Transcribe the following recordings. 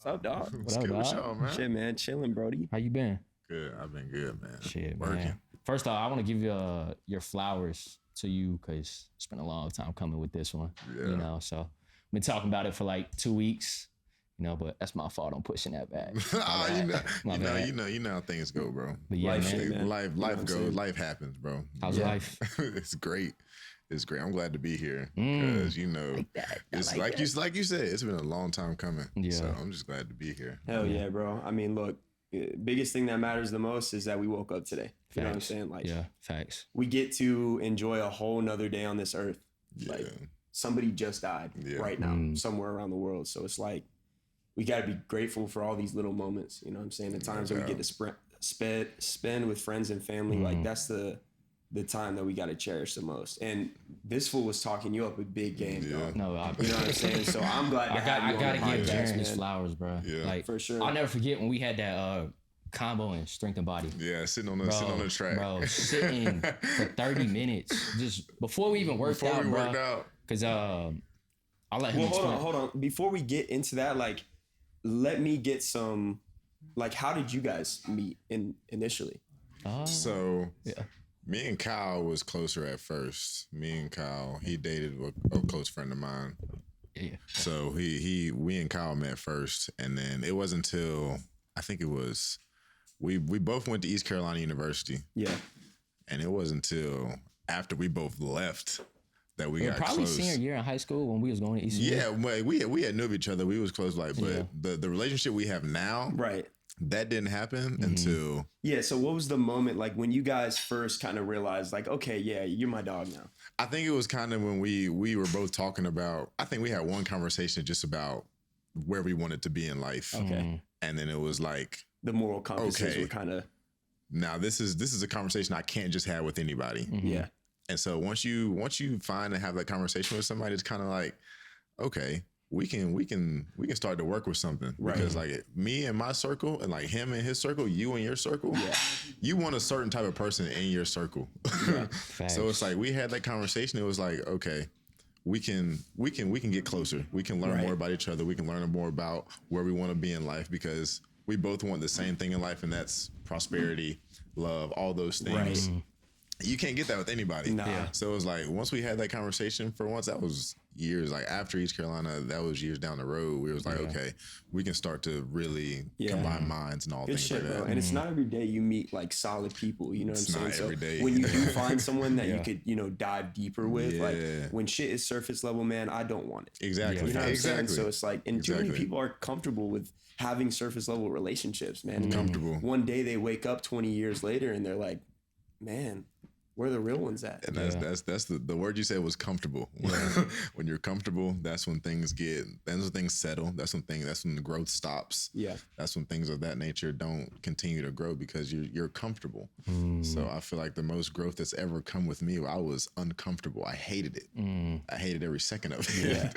What's up, dog? What's good with y'all, man? Shit, man. Chilling, Brody. How you been? Good. I've been good, man. Shit, Working. man. First off, I want to give you your flowers to you because it's been a long time coming with this one. Yeah. You know, so I've been talking about it for like 2 weeks. You know, but that's my fault on pushing that back. You know how things go, bro. But yeah, man. Life goes. Life happens, bro. How's life? It's great. It's great. I'm glad to be here because it's like you said, it's been a long time coming. Yeah. So I'm just glad to be here. Hell yeah, bro. I mean, look, biggest thing that matters the most is that we woke up today. Facts. You know what I'm saying? Like, yeah, facts. We get to enjoy a whole nother day on this earth. Yeah. Like somebody just died right now somewhere around the world. So it's like we got to be grateful for all these little moments. You know what I'm saying? The times that we get to spend with friends and family. Like that's the time that we got to cherish the most. And this fool was talking you up a big game, dog. No, you know what I'm saying? So I'm glad to have you on the podcast, I gotta give Jaren his man. flowers, bro. Yeah. Like, for sure. I'll never forget when we had that combo in Strength and Body. Yeah, sitting on the track. Bro, sitting for 30 minutes. Just before we even worked out. Because I'll let him explain. Hold on. Before we get into that, like, let me get some, like, how did you guys meet initially? So, me and Kyle was closer at first. Me and Kyle, he dated a close friend of mine. Yeah. So we and Kyle met first, and then it wasn't until I think it was we both went to East Carolina University. Yeah. And it wasn't until after we both left that we got probably close. Senior year in high school when we was going to East. Yeah, we had knew of each other. We was close, like, but the relationship we have now, right? That didn't happen until So what was the moment like when you guys first kind of realized like, okay, yeah, you're my dog now? I think it was kind of when we were both talking about. I think we had one conversation just about where we wanted to be in life. Okay, and then it was like the moral compasses were kind of. Now this is a conversation I can't just have with anybody. Yeah. And so once you find and have that conversation with somebody, it's kind of like, okay, we can start to work with something. Right. Because like me and my circle and like him and his circle, you and your circle, you want a certain type of person in your circle. Yeah. So it's like we had that conversation. It was like, okay, we can get closer. We can learn more about each other. We can learn more about where we want to be in life because we both want the same thing in life, and that's prosperity, love, all those things. Right. You can't get that with anybody. Nah. Yeah. So it was like once we had that conversation for once, that was years, like after East Carolina, that was years down the road. We was like, okay, we can start to really combine minds and all Good things shit, like that. Bro. And it's not every day you meet like solid people, you know what I'm saying? Not every day. When you do find someone that you could, dive deeper with, like when shit is surface level, man, I don't want it. Exactly. You know what I'm saying? So it's like, and too many people are comfortable with having surface level relationships, man. And comfortable. One day they wake up 20 years later and they're like, man, where are the real ones at? And that's the word you said was comfortable. Yeah. When you're comfortable, that's when things settle. That's when the growth stops. Yeah. That's when things of that nature don't continue to grow because you're comfortable. So I feel like the most growth that's ever come with me, I was uncomfortable. I hated it. I hated every second of it. Yeah.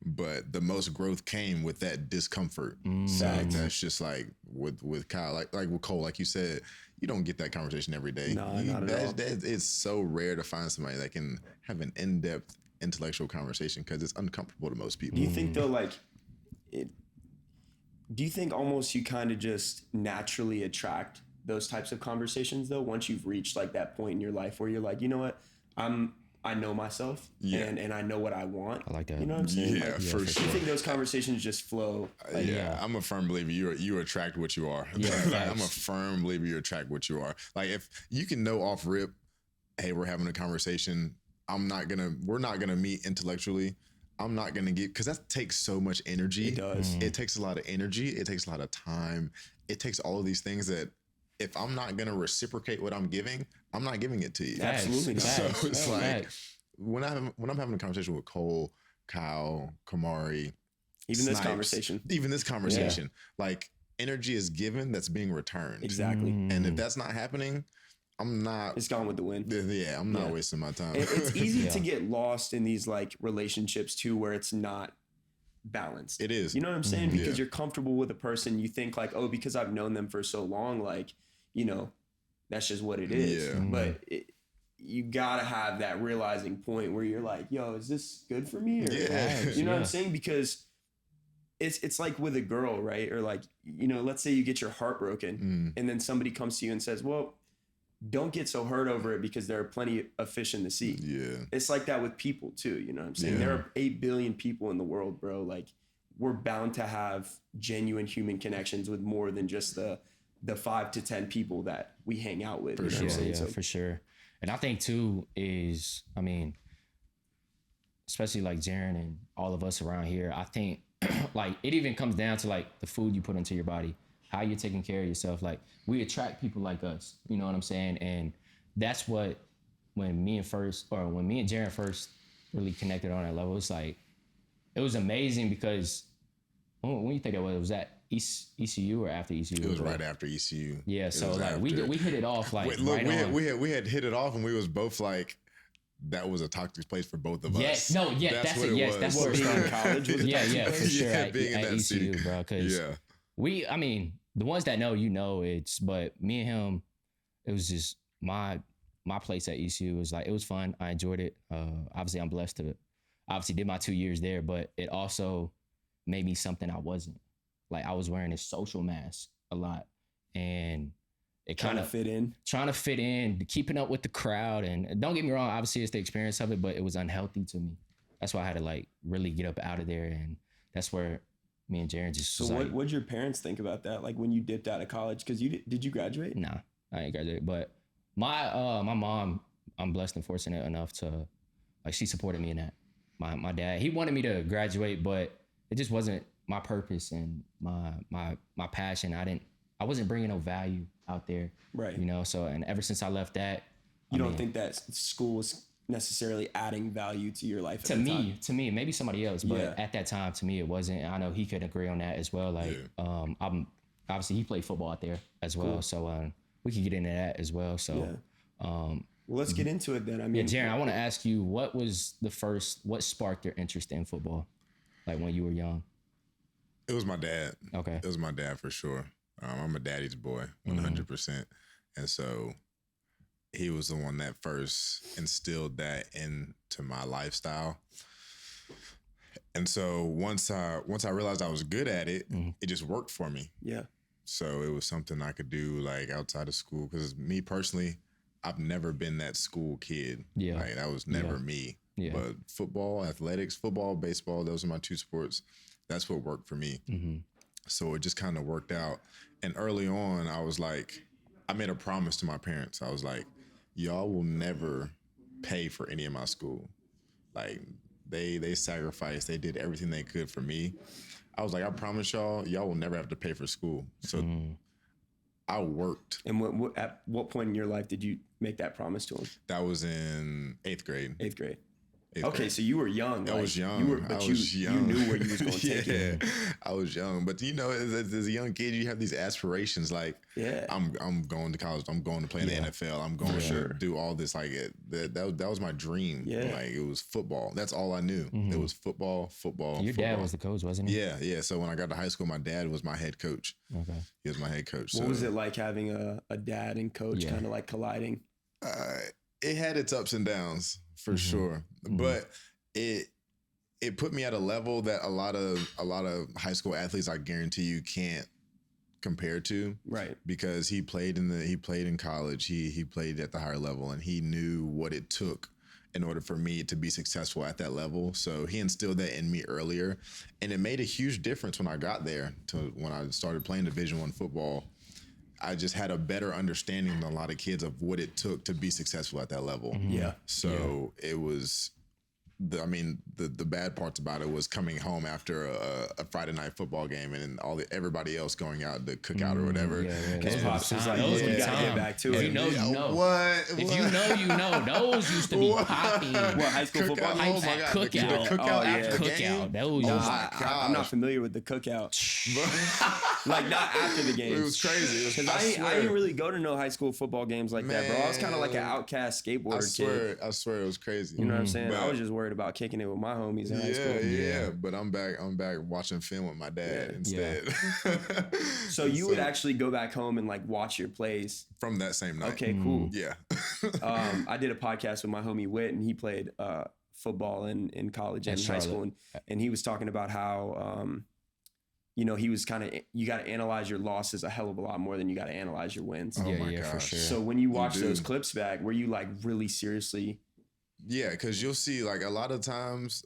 But the most growth came with that discomfort. So that's just like with Kyle, like with Cole, like you said, you don't get that conversation every day. No, not at all. It's so rare to find somebody that can have an in-depth intellectual conversation because it's uncomfortable to most people. Do you think though, do you think almost you kind of just naturally attract those types of conversations though, once you've reached like that point in your life where you're like, you know what, I know myself and I know what I want. I like that. You know what I'm saying? Yeah, for sure. Do you think those conversations just flow? I'm a firm believer you attract what you are. Yeah, I'm a firm believer you attract what you are. Like if you can know off rip, hey, we're having a conversation. We're not gonna meet intellectually. I'm not gonna get, because that takes so much energy. It does. It takes a lot of energy. It takes a lot of time. It takes all of these things that if I'm not gonna reciprocate what I'm giving, I'm not giving it to you. Absolutely. So it's like when I'm having a conversation with Cole, Kyle, Kamari, even Snipes, this conversation, like energy is given that's being returned. Exactly. And if that's not happening, it's gone with the wind. Yeah, I'm not wasting my time. It's easy to get lost in these like relationships too, where it's not balanced. It is. You know what I'm saying? Because you're comfortable with a person, you think like, oh, because I've known them for so long, like, that's just what it is. Yeah. But you gotta have that realizing point where you're like, yo, is this good for me? Or, you know what I'm saying? Because it's like with a girl, right? Or like, you know, let's say you get your heart broken and then somebody comes to you and says, well, don't get so hurt over it because there are plenty of fish in the sea. Yeah. It's like that with people too. You know what I'm saying? There are 8 billion people in the world, bro. Like, we're bound to have genuine human connections with more than just the 5 to 10 people that we hang out with. For sure. Yeah, so, for sure. And I think too is, I mean, especially like Jaren and all of us around here, I think like it even comes down to like the food you put into your body, how you're taking care of yourself. Like, we attract people like us, you know what I'm saying? And that's what, when me and Jaren first really connected on that level, it's like, it was amazing because when you think that was at ECU or after ECU? It was right after ECU. Yeah, so like we hit it off like we had hit it off and we was both like, that was a toxic place for both of us. That's what it was. That's what being in college was. Yeah, for sure. At ECU, bro. Because I mean, the ones that know, you know, but me and him, it was just my place at ECU was like, it was fun. I enjoyed it. Obviously, I'm blessed to obviously did my 2 years there, but it also made me something I wasn't. Like, I was wearing this social mask a lot, and it kind of trying to fit in, keeping up with the crowd. And don't get me wrong, obviously it's the experience of it, but it was unhealthy to me. That's why I had to like really get up out of there. And that's where me and Jaren just. So what'd your parents think about that? Like, when you dipped out of college, cause did you graduate? Nah, I ain't graduated, but my mom, I'm blessed and fortunate enough to, like, she supported me in that. My dad, he wanted me to graduate, but it just wasn't my purpose and my passion. I wasn't bringing no value out there, right? You know, so, and ever since I left that, you don't think that school was necessarily adding value to your life? To me, maybe somebody else, but at that time, to me, it wasn't. I know he could agree on that as well. Like, I'm obviously he played football out there as well, so we could get into that as well. So, well, let's get into it then. I mean, Jaren, I want to ask you, what sparked your interest in football, like when you were young? It was my dad. Okay. It was my dad for sure. I'm a daddy's boy, 100%. And so he was the one that first instilled that into my lifestyle. And so once I realized I was good at it, it just worked for me. Yeah. So it was something I could do like outside of school. Because me personally, I've never been that school kid. Yeah. Like, that was never me. Yeah. But football, athletics, football, baseball, those are my 2 sports. That's what worked for me. So it just kind of worked out. And early on, I was like, I made a promise to my parents. I was like, y'all will never pay for any of my school. Like, they sacrificed. They did everything they could for me. I was like, I promise y'all will never have to pay for school. So I worked. And at what point in your life did you make that promise to them? That was in 8th grade. 8th grade. Okay, so you were young. I was young. You knew where you was going to take it. I was young, but you know, as a young kid, you have these aspirations. Like, I'm going to college. I'm going to play in the NFL. I'm going to do all this. Like, that was my dream. Yeah. Like, it was football. That's all I knew. It was football. Your dad was the coach, wasn't he? Yeah. So when I got to high school, my dad was my head coach. Okay. He was my head coach. What was it like having a dad and coach kind of like colliding? It had its ups and downs for sure, but it put me at a level that a lot of high school athletes, I guarantee you, can't compare to. Right. Because he played in college, he played at the higher level, and he knew what it took in order for me to be successful at that level. So he instilled that in me earlier, and it made a huge difference when I got there to when I started playing Division I football. I just had a better understanding than a lot of kids of what it took to be successful at that level. Yeah. So it was, the bad parts about it was coming home after a Friday night football game and everybody else going out to cook out or whatever. Because Pops was like, you got to get back to it. You know. What? If you know, you know. Those used to be popping. What, high school football? Oh my God. Cookout. The cookout after the game? Those I'm not familiar with the cookout. Like, not after the game. It was crazy. Because I didn't really go to no high school football games like that, bro. I was kind of like an outcast skateboarder kid. I swear it was crazy. You know what I'm saying? I was just worried about kicking it with my homies in high school. Yeah. But I'm back watching film with my dad instead. So you would actually go back home and like watch your plays from that same night. Okay, cool. Yeah. I did a podcast with my homie Whit, and he played football in college and high school, and he was talking about how you know, he was kind of, you got to analyze your losses a hell of a lot more than you got to analyze your wins. Oh my gosh. For sure. So when you watch those clips back, were you like really seriously? Yeah, because you'll see like a lot of times,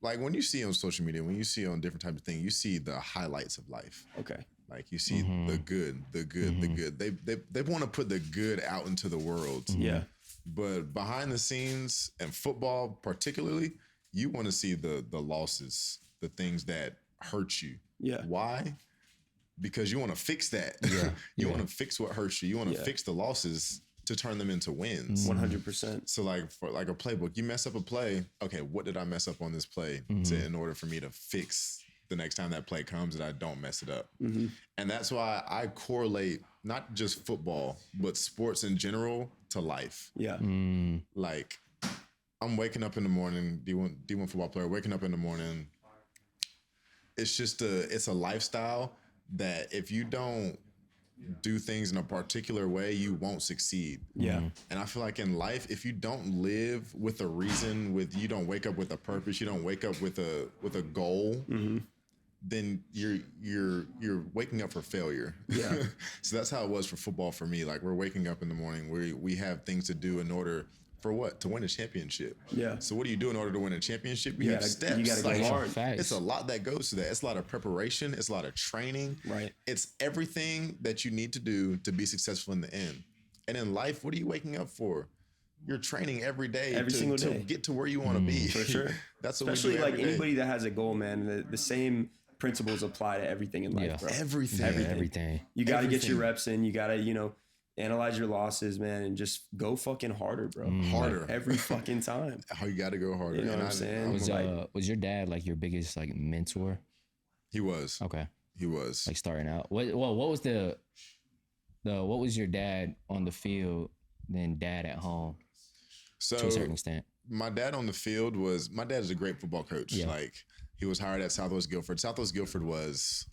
like when you see on social media, when you see on different types of things, you see the highlights of life. Okay. Like you see the good. They want to put the good out into the world. Yeah. But behind the scenes and football particularly, you want to see the losses, the things that hurt you. Yeah. Why? Because you want to fix that. Yeah. You want to fix what hurts you. You want to fix the losses to turn them into wins. 100%. So like for like a playbook, you mess up a play. Okay, what did I mess up on this play in order for me to fix the next time that play comes that I don't mess it up? And that's why I correlate not just football, but sports in general to life. Yeah. Like I'm waking up in the morning, D1 football player, waking up in the morning. It's just it's a lifestyle that if you don't do things in a particular way, you won't succeed. Yeah. And I feel like in life, if you don't live with a reason, you don't wake up with a purpose, you don't wake up with a goal, then you're waking up for failure. Yeah. So that's how it was for football for me. Like we're waking up in the morning, we have things to do in order for what? To win a championship. Yeah. So what do you do in order to win a championship? You have steps. You got to go hard. It's a lot that goes to that. It's a lot of preparation. It's a lot of training. Right. It's everything that you need to do to be successful in the end. And in life, what are you waking up for? You're training every day, single day, to get to where you want to be. For sure. That's what especially we do like every day. anybody that has a goal, man. The same principles apply to everything in life, bro. Everything. You got to get your reps in. You got to, analyze your losses, man, and just go fucking harder, bro. Harder. Like, every fucking time. Oh, you got to go harder. You know what I'm saying? Was your dad like your biggest like mentor? He was. Okay. He was. Like starting out. What was what was your dad on the field than dad at home? So to a certain extent. My dad on the field my dad is a great football coach. Yeah. Like he was hired at Southwest Guilford. Southwest Guilford was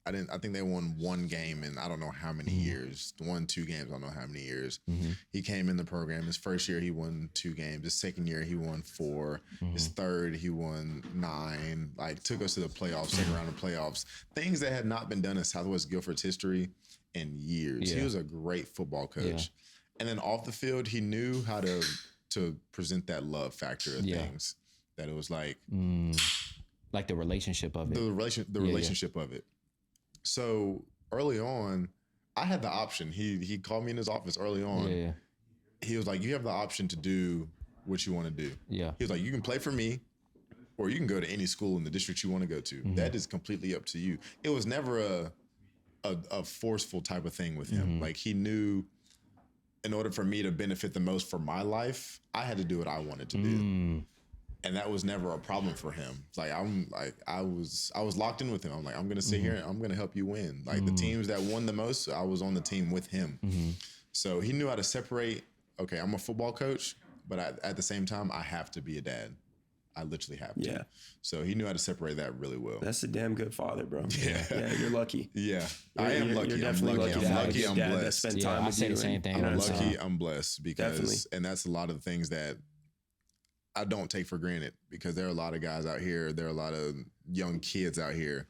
I think they won one game in I don't know how many years. 1-2 games, I don't know how many years. He came in the program. His first year he won 2 games. His second year he won 4. His third he won 9. Like took us to the playoffs, second round of playoffs. Things that had not been done in Southwest Guilford's history in years. Yeah. He was a great football coach. Yeah. And then off the field, he knew how to present that love factor of things. That it was like the relationship of it. The relationship of it. So early on, I had the option. He called me in his office early on. Yeah. He was like, you have the option to do what you want to do. Yeah. He was like, you can play for me or you can go to any school in the district you want to go to. That is completely up to you. It was never a forceful type of thing with him. Like he knew in order for me to benefit the most for my life, I had to do what I wanted to do. And that was never a problem for him. Like I was locked in with him. I'm like, I'm gonna sit here and I'm gonna help you win. Like the teams that won the most, I was on the team with him. So he knew how to separate. Okay, I'm a football coach, but at the same time, I have to be a dad. I literally have to. Yeah. So he knew how to separate that really well. That's a damn good father, bro. Yeah, you're lucky. Yeah, I am lucky. You're definitely lucky. I'm lucky. I'm blessed. Spend time with I say the same thing. I'm lucky. I'm blessed because, and that's a lot of the things that I don't take for granted because there are a lot of guys out here. There are a lot of young kids out here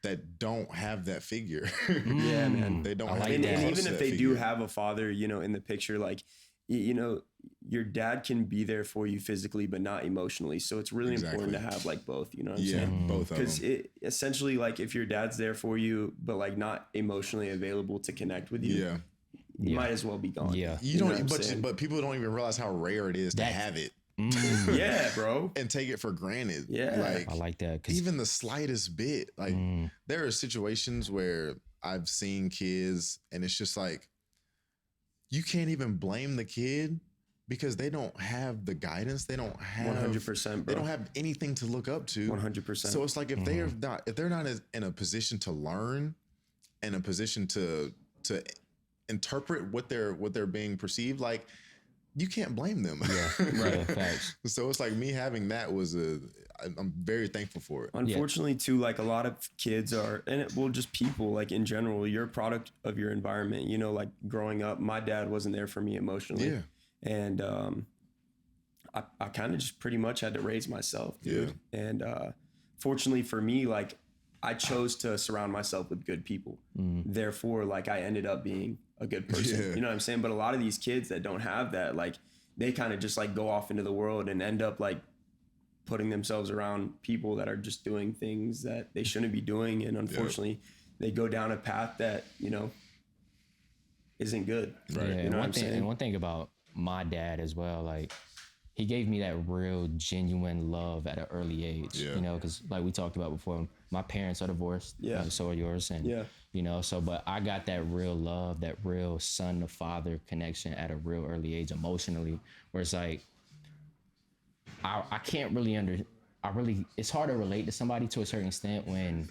that don't have that figure. Yeah, man. They don't have that. And even if they do have a father, in the picture, like, your dad can be there for you physically, but not emotionally. So it's really important to have like both, you know what I'm saying? Both of them. Because essentially, like if your dad's there for you, but like not emotionally available to connect with you, you might as well be gone. Yeah. You don't, but people don't even realize how rare it is to have it. Yeah, bro. And take it for granted. Yeah. Like, I like that. Even the slightest bit. Like there are situations where I've seen kids and it's just like, you can't even blame the kid because they don't have the guidance. They don't have 100%, bro. They don't have anything to look up to. 100%. So it's like if they're not in a position to learn, in a position to interpret what they're being perceived like, you can't blame them. Yeah, right. Facts. So it's like me having that I'm very thankful for it. Unfortunately, too, like a lot of kids are, just people, like in general, you're a product of your environment. Like growing up, my dad wasn't there for me emotionally. Yeah. And I kind of just pretty much had to raise myself, dude. Yeah. And fortunately for me, like I chose to surround myself with good people. Therefore, like I ended up being a good person. You know what I'm saying? But a lot of these kids that don't have that, like they kind of just like go off into the world and end up like putting themselves around people that are just doing things that they shouldn't be doing. And unfortunately, they go down a path that, you know, isn't good. Right. Yeah, you know and one thing about my dad as well, like he gave me that real genuine love at an early age, you know, because like we talked about before, my parents are divorced, so are yours. And, you know, so, but I got that real love, that real son to father connection at a real early age emotionally, where it's like, I can't really it's hard to relate to somebody to a certain extent when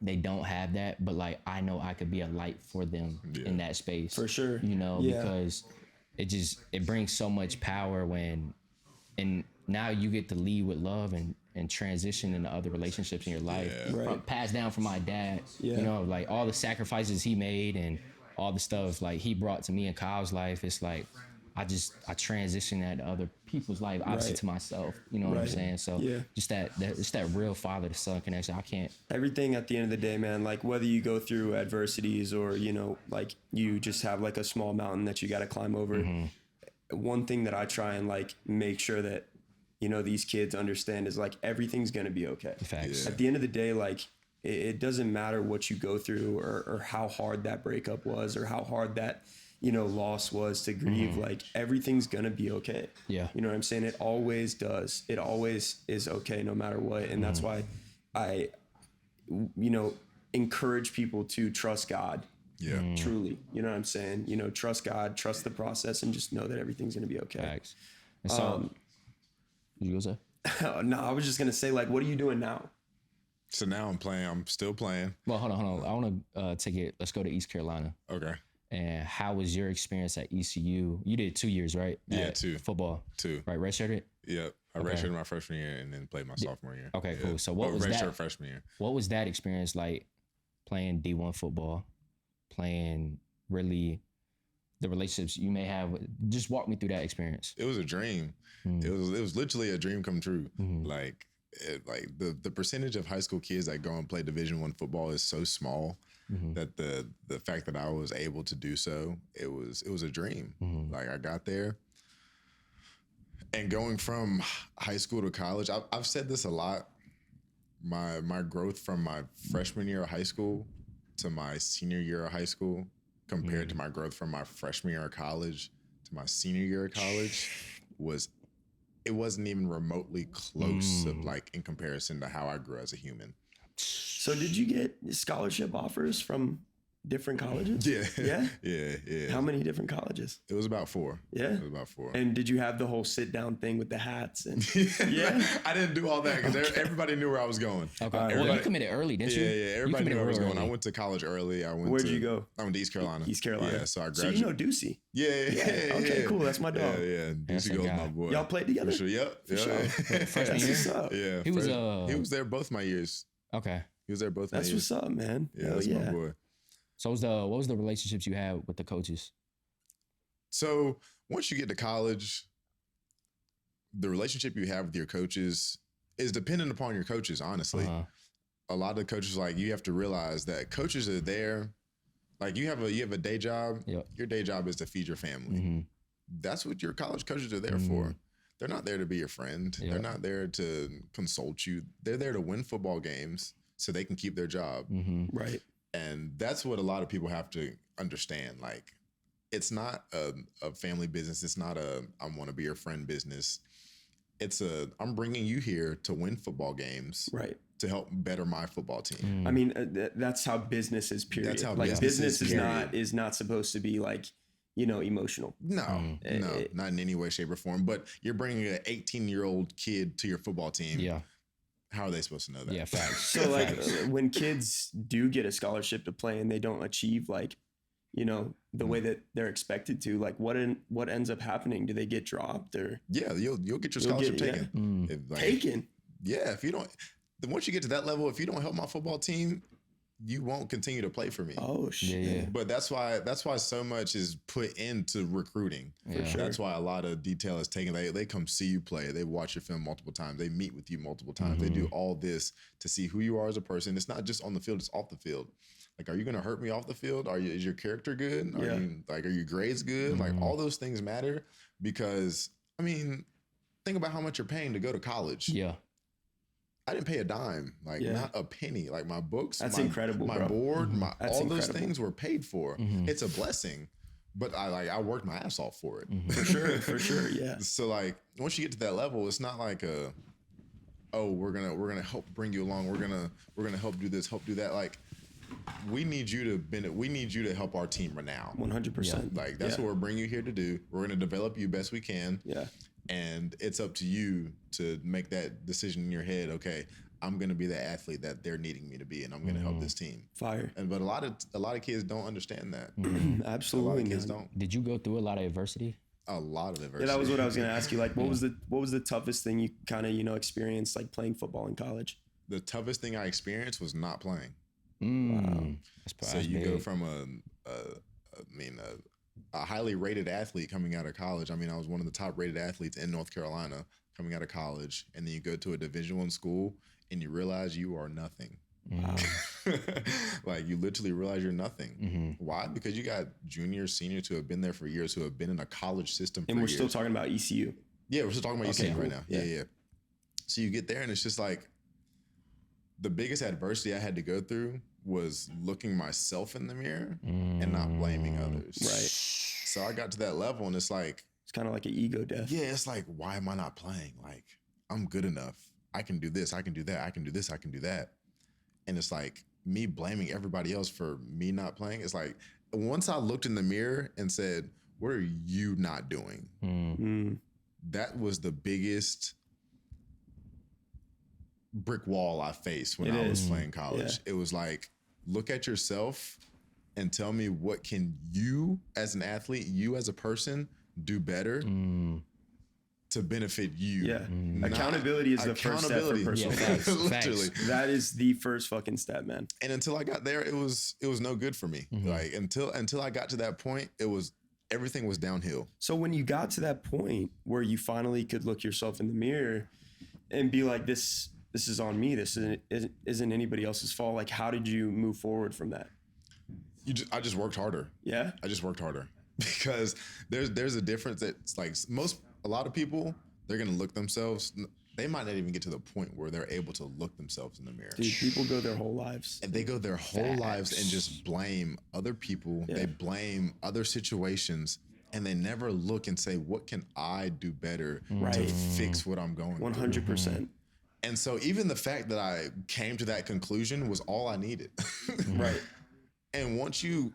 they don't have that, but like, I know I could be a light for them in that space. For sure. You know, because it brings so much power and now you get to lead with love and transition into other relationships in your life. Passed down from my dad, you know, like all the sacrifices he made and all the stuff like he brought to me in Kyle's life. It's like, I transition that to other people's life, obviously to myself, you know what I'm saying? So just it's that real father to son connection. I can't. Everything at the end of the day, man, like whether you go through adversities or, you know, like you just have like a small mountain that you got to climb over. One thing that I try and like make sure that, you know, these kids understand is like, everything's going to be okay. Facts. At the end of the day, like it doesn't matter what you go through or how hard that breakup was or how hard that, you know, loss was to grieve. Like everything's gonna be okay. You know what I'm saying? It always does. It always is okay no matter what. And that's why I, you know, encourage people to trust God. Truly. You know what I'm saying? You know, trust God, trust the process, and just know that everything's gonna be okay. Facts. And so, what you gonna say? No, I was just gonna say, like, what are you doing now? So now I'm still playing. Well, hold on. I wanna take it. Let's go to East Carolina. Okay. And how was your experience at ECU? You did 2 years, right? Yeah, 2. Football. 2. Right, redshirted? Yep. I redshirted my freshman year and then played my sophomore year. Okay, cool. So what was that? Freshman year. What was that experience like playing D1 football, playing really the relationships you may have? Just walk me through that experience. It was a dream. It was literally a dream come true. Like the percentage of high school kids that go and play Division I football is so small. That the fact that I was able to do so, it was a dream. Like I got there, and going from high school to college, I've said this a lot. My growth from my freshman year of high school to my senior year of high school, compared to my growth from my freshman year of college to my senior year of college, wasn't even remotely close of like in comparison to how I grew as a human. So did you get scholarship offers from different colleges? Yeah. How many different colleges? It was about 4. Yeah. It was about 4. And did you have the whole sit down thing with the hats? And I didn't do all that because everybody knew where I was going. Okay. Well, you committed early, didn't you? Yeah. Everybody knew where I was going. I went to college early. Where'd you go? I went to East Carolina. East Carolina. Yeah. So I graduated. So you know Ducey? Yeah. Okay, cool. That's my dog. Yeah. Ducey goes my boy. Y'all played together? For sure. Yep. For sure. Freshman year? Yeah. He was there both my years. Okay. He was there both my years. That's what's up, man. Yeah, that's my boy. So what was the relationships you had with the coaches? So once you get to college, the relationship you have with your coaches is dependent upon your coaches, honestly. A lot of the coaches, like, you have to realize that coaches are there. Like, you have a day job. Yep. Your day job is to feed your family. That's what your college coaches are there for. They're not there to be your friend. They're not there to consult you. They're there to win football games so they can keep their job. Right. And that's what a lot of people have to understand. Like, it's not a family business. It's not I want to be your friend business. It's I'm bringing you here to win football games. Right. To help better my football team. I mean, that's how business is, period. That's how business is not supposed to be like, you know, emotional. No, not in any way, shape, or form. But you're bringing an 18-year-old kid to your football team. Yeah. How are they supposed to know that? Yeah, facts. So like when kids do get a scholarship to play and they don't achieve like, you know, the way that they're expected to, like what ends up happening? Do they get dropped or? Yeah, you'll get your scholarship taken. Taken? Yeah, if you don't, then once you get to that level, if you don't help my football team, you won't continue to play for me. Oh shit. Yeah. But that's why so much is put into recruiting. For sure. That's why a lot of detail is taken. They come see you play. They watch your film multiple times. They meet with you multiple times. They do all this to see who you are as a person. It's not just on the field, it's off the field. Like, are you going to hurt me off the field? Is your character good? Are your grades good? Like, all those things matter because, I mean, think about how much you're paying to go to college. Yeah. I didn't pay a dime, like not a penny. Like my books, that's my, incredible. My bro. board, all those incredible. things were paid for. It's a blessing, but I worked my ass off for it. For sure, yeah. So like once you get to that level, it's not like we're gonna help bring you along. We're gonna help do this, help do that. Like we need you to help our team right now. 100%. Like that's what we're bringing you here to do. We're gonna develop you best we can. Yeah. And it's up to you to make that decision in your head. Okay, I'm going to be the athlete that they're needing me to be, and I'm going to help this team. Fire. But a lot of kids don't understand that. Absolutely, a lot of kids don't. Did you go through a lot of adversity? A lot of adversity. Yeah, that was what I was going to ask you. Like, what was the toughest thing you kind of experienced like playing football in college? The toughest thing I experienced was not playing. Wow. So you go from a highly rated athlete coming out of college. I mean, I was one of the top rated athletes in North Carolina coming out of college. And then you go to a Division I school and you realize you are nothing. Wow. Like you literally realize you're nothing. Why? Because you got juniors, seniors who have been there for years, who have been in a college system for years. And we're still talking about ECU. Yeah, we're still talking about ECU right now. Yeah. Yeah. So you get there and it's just like the biggest adversity I had to go through was looking myself in the mirror and not blaming others. Right. So I got to that level and it's like, it's kind of like an ego death. Yeah, it's like, why am I not playing? Like, I'm good enough. I can do this. I can do that. I can do this. I can do that. And it's like me blaming everybody else for me not playing. It's like, once I looked in the mirror and said, what are you not doing? That was the biggest brick wall I faced when I was playing college. It was like, look at yourself and tell me what can you as an athlete, you as a person do better to benefit you. Yeah. Accountability is the first step for personal growth. Literally. That is the first fucking step, man. And until I got there, it was no good for me. Like until I got to that point, everything was downhill. So when you got to that point where you finally could look yourself in the mirror and be like, this is on me. This isn't anybody else's fault. Like, how did you move forward from that? I just worked harder. Yeah. I just worked harder because there's a difference. That's like a lot of people, they're going to look themselves. They might not even get to the point where they're able to look themselves in the mirror. Dude, people go their whole lives. And they go their whole lives and just blame other people. Yeah. They blame other situations. And they never look and say, what can I do better to fix what I'm going through? 100%. And so even the fact that I came to that conclusion was all I needed. Right. And once you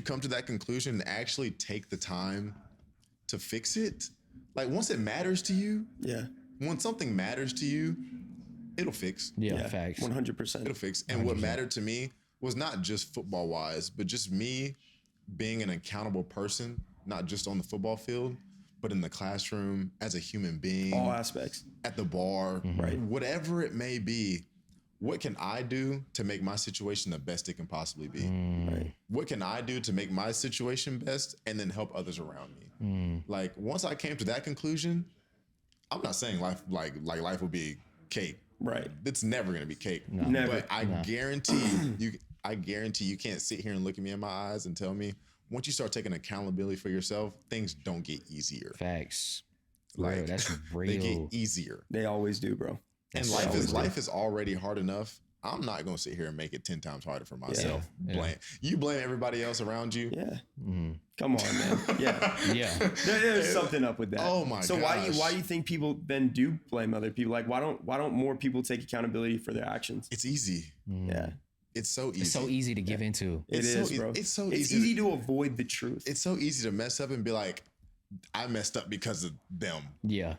come to that conclusion and actually take the time to fix it, like once it matters to you, when something matters to you, it'll fix. Yeah, facts. 100%. It'll fix. And 100%. What mattered to me was not just football wise, but just me being an accountable person, not just on the football field, but in the classroom, as a human being. All aspects. At the bar, right? Whatever it may be, what can I do to make my situation the best it can possibly be? Right. What can I do to make my situation best and then help others around me? Like once I came to that conclusion, I'm not saying life life will be cake. Right. It's never gonna be cake. No. Never. But I guarantee you can't sit here and look at me in my eyes and tell me once you start taking accountability for yourself, things don't get easier. Facts. Like that's real. They get easier. They always do, bro. And life is already hard enough. I'm not gonna sit here and make it 10 times harder for myself. You blame everybody else around you. Yeah. Come on, man. Yeah. There's something up with that. Oh my god. So why do you think people then do blame other people? Like why don't more people take accountability for their actions? It's easy. Yeah. It's so easy. It's so easy to give into. It is, bro. It's so easy. It's easy to avoid the truth. It's so easy to mess up and be like, I messed up because of them. Yeah.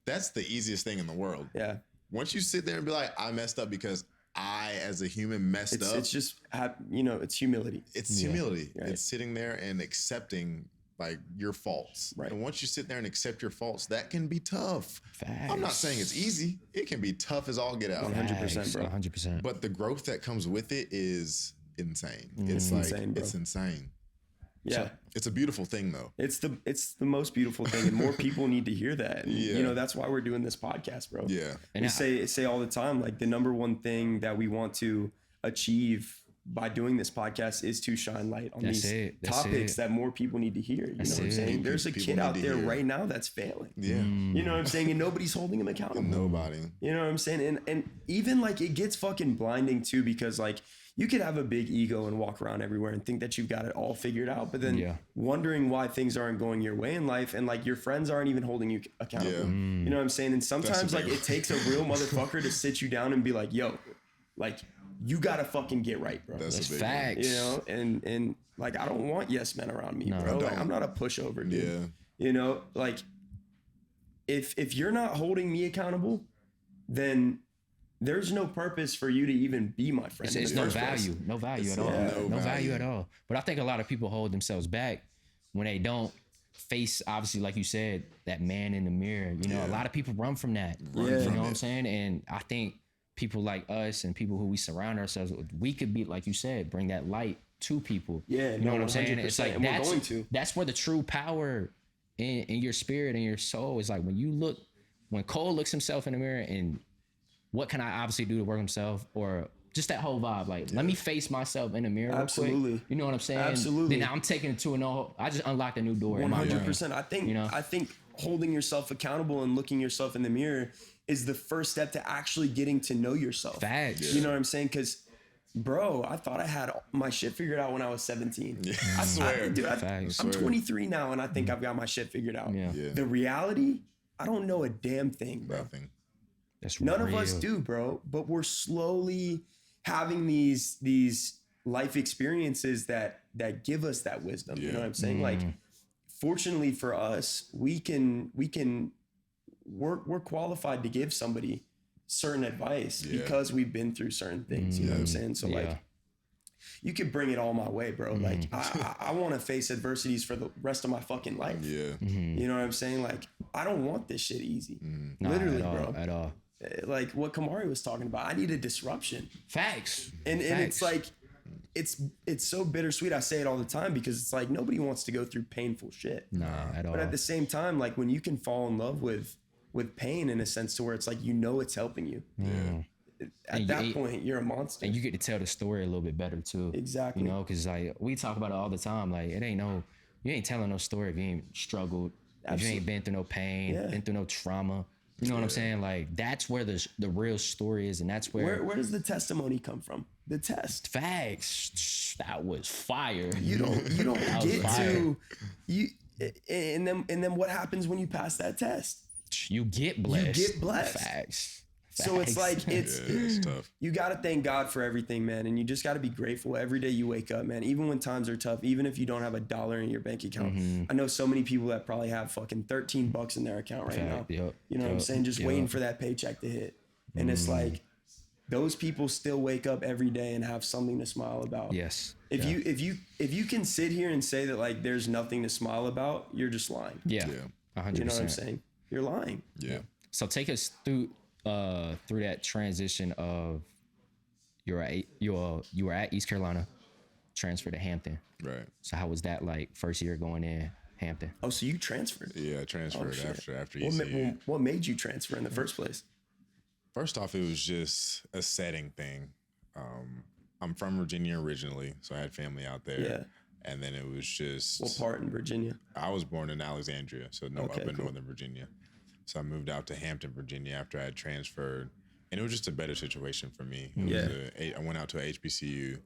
That's the easiest thing in the world. Yeah. Once you sit there and be like, I messed up because I, as a human, messed up. It's just, it's humility. It's humility. Right. It's sitting there and accepting like your faults. Right. And once you sit there and accept your faults, that can be tough. Facts. I'm not saying it's easy. It can be tough as all get out. 100%, bro. 100%. But the growth that comes with it is insane. It's insane, bro. it's insane. Yeah. So it's a beautiful thing though. It's the most beautiful thing, and more people need to hear that. And, you know, that's why we're doing this podcast, bro. Yeah. And we say all the time, like the number one thing that we want to achieve by doing this podcast is to shine light on these topics that more people need to hear. You know what I'm saying? There's a kid out there right now that's failing. Yeah. You know what I'm saying? And nobody's holding him accountable. Nobody. You know what I'm saying? And even like it gets fucking blinding too, because like you could have a big ego and walk around everywhere and think that you've got it all figured out, but then wondering why things aren't going your way in life, and like your friends aren't even holding you accountable. Yeah. You know what I'm saying? And sometimes like it takes a real motherfucker to sit you down and be like, yo, like you gotta fucking get right, bro. That's facts. You know, and like I don't want yes men around me, bro. Like, I'm not a pushover, dude. Yeah. You know, like if you're not holding me accountable, then there's no purpose for you to even be my friend. It's no value. No value at all. No value at all. But I think a lot of people hold themselves back when they don't face, obviously, like you said, that man in the mirror. You know, a lot of people run from that. You know what I'm saying? And I think people like us and people who we surround ourselves with, we could be, like you said, bring that light to people. Yeah, you know what I'm saying? It's like that's where the true power in your spirit and your soul is. Like when Cole looks himself in the mirror and what can I obviously do to work himself, or just that whole vibe. Like, let me face myself in the mirror. Absolutely. Real quick. You know what I'm saying? Absolutely. Then I'm taking it to I just unlocked a new door. 100%. I think holding yourself accountable and looking yourself in the mirror is the first step to actually getting to know yourself. Facts. You know what I'm saying? Because, bro, I thought I had my shit figured out when I was 17. Yeah. I swear. Dude, I'm 23 now and I think I've got my shit figured out. Yeah. The reality, I don't know a damn thing, bro. Nothing. None of us do, bro. But we're slowly having these life experiences that give us that wisdom. You know what I'm saying? Like, fortunately for us, we're qualified to give somebody certain advice because we've been through certain things. You know what I'm saying? So like, you could bring it all my way, bro. Like I want to face adversities for the rest of my fucking life. Yeah. You know what I'm saying? Like, I don't want this shit easy. Literally, bro. At all. Like what Kamari was talking about. I need a disruption. Facts. And it's like, it's so bittersweet. I say it all the time because it's like nobody wants to go through painful shit. Nah, at all. But at the same time, like when you can fall in love with pain in a sense to where it's like, you know, it's helping you. Yeah. At that point, you're a monster. And you get to tell the story a little bit better too. Exactly. You know, because like we talk about it all the time. Like you ain't telling no story if you ain't struggled. Absolutely. If you ain't been through no pain, been through no trauma. You know what I'm saying? Like that's where the real story is, and that's where does the testimony come from? The test. Facts. That was fire. You don't get to you, and then what happens when you pass that test? You get blessed. You get blessed. Facts. So it's like it's tough. You got to thank God for everything, man, and you just got to be grateful every day you wake up, man. Even when times are tough, even if you don't have $1 in your bank account. I know so many people that probably have fucking $13 in their account right now. You know what I'm saying? Just waiting for that paycheck to hit, and it's like those people still wake up every day and have something to smile about. Yes. If you can sit here and say that like there's nothing to smile about, you're just lying. Yeah. 100%. You know what I'm saying? You're lying. Yeah. So take us through that transition of you were at East Carolina, transferred to Hampton. Right. So how was that like first year going in Hampton? Oh, so you transferred? Yeah, I transferred after ECU. What made you transfer in the first place? First off, it was just a setting thing. I'm from Virginia originally, so I had family out there. Yeah. And then it was just... What part in Virginia? I was born in Alexandria, so up in Northern Virginia. So I moved out to Hampton, Virginia after I had transferred. And it was just a better situation for me. I went out to a HBCU.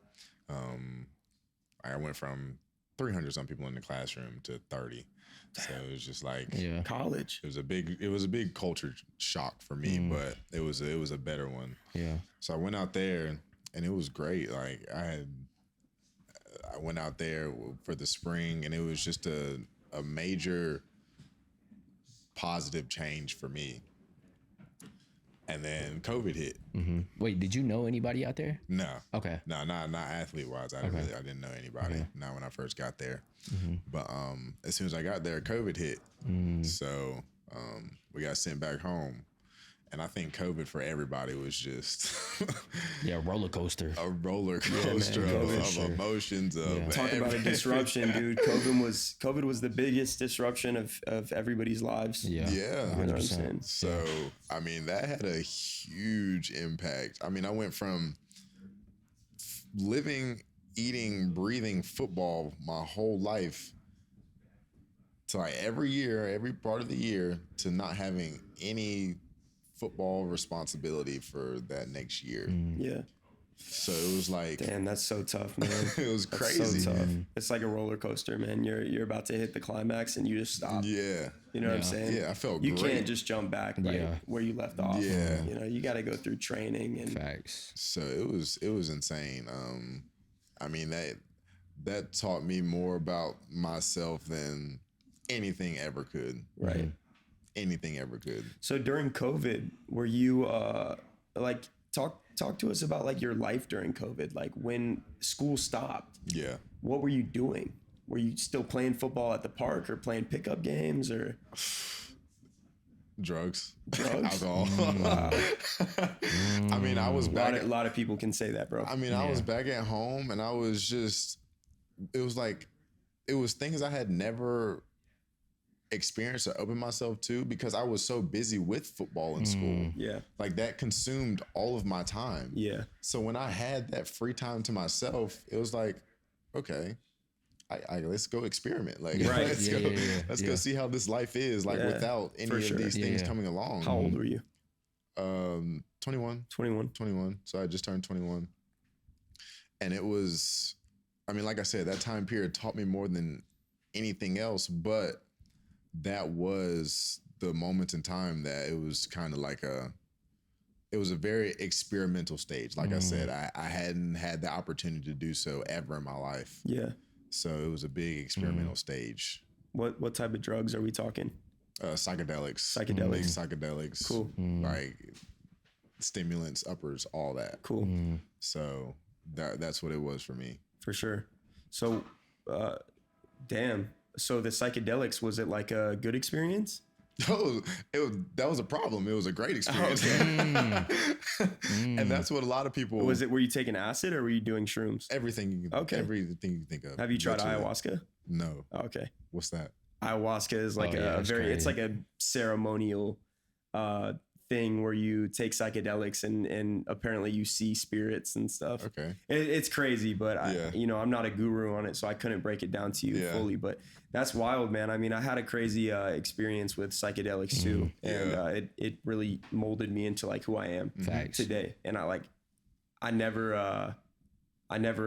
I went from 300 some people in the classroom to 30. So it was just like college. It was a big culture shock for me, but it was a better one. Yeah. So I went out there and it was great. Like I went out there for the spring and it was just a major positive change for me. And then COVID hit. Wait, did you know anybody out there? No. Okay. No, not athlete wise. I didn't know anybody. Not when I first got there. But as soon as I got there, COVID hit. So we got sent back home. And I think COVID for everybody was just roller coaster. A roller coaster of emotions. Talk about a disruption, dude. COVID was the biggest disruption of everybody's lives. Yeah. You know what I'm saying? So I mean, that had a huge impact. I mean, I went from living, eating, breathing football my whole life to like every part of the year to not having any football responsibility for that next year. Yeah. So it was like, damn, that's so tough, man. It was crazy. So tough. It's like a roller coaster, man. You're about to hit the climax and you just stop. Yeah. You know what I'm saying? Yeah, I felt you great. can't just jump back where you left off. Yeah. You know, you got to go through training and facts. So it was insane. I mean, that taught me more about myself than anything ever could. Right. Anything ever could. So during COVID, were you like talk to us about like your life during COVID, like when school stopped? Yeah. What were you doing? Were you still playing football at the park or playing pickup games or drugs? Alcohol. Wow. I mean, I was back. A lot of people can say that, bro. I mean, I was back at home and I was just, it was things I had never experienced or opened myself to because I was so busy with football in school. Yeah. Like that consumed all of my time. Yeah. So when I had that free time to myself, it was like, okay, I let's go experiment. Like, let's go see how this life is like without any of these things coming along. How old were you? 21. 21. So I just turned 21. And it was, I mean, like I said, that time period taught me more than anything else, but that was the moment in time that it was kind of like it was a very experimental stage. Like I said, I hadn't had the opportunity to do so ever in my life. Yeah. So it was a big experimental stage. What type of drugs are we talking? Psychedelics. Big psychedelics. Cool. Like stimulants, uppers, all that. Cool. So that's what it was for me. For sure. So, damn. So the psychedelics, was it like a good experience? That was a problem. It was a great experience. And that's what a lot of people... Were you taking acid or were you doing shrooms? Everything everything you think of. Have you tried ayahuasca? No. Oh, okay. What's that? Ayahuasca is like it's like a ceremonial thing where you take psychedelics and apparently you see spirits and stuff. Okay. It's crazy, but I'm not a guru on it, so I couldn't break it down to you fully, but that's wild, man. I mean, I had a crazy experience with psychedelics too. And it really molded me into like who I am today. And I never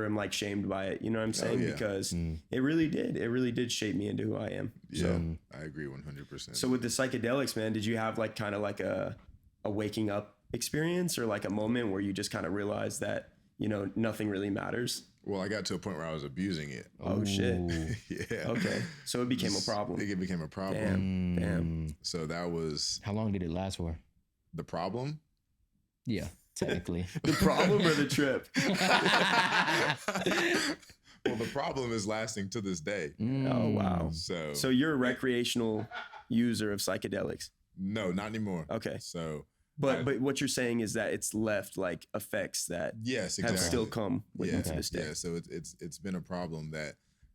am like shamed by it. You know what I'm saying? Because it really did shape me into who I am. Yeah, so, I agree 100%. So with the psychedelics, man, did you have like kind of like a waking up experience or like a moment where you just kind of realized that, you know, nothing really matters? Well, I got to a point where I was abusing it. Oh, shit. Yeah. Okay. So it became a problem. It became a problem. Damn. So that was... How long did it last for? The problem? Yeah, technically. The problem or the trip? Well, the problem is lasting to this day. Oh, wow. So you're a recreational user of psychedelics? No, not anymore. Okay. So... But what you're saying is that it's left like effects that have still come with you to this day. Yeah, so it's been a problem that,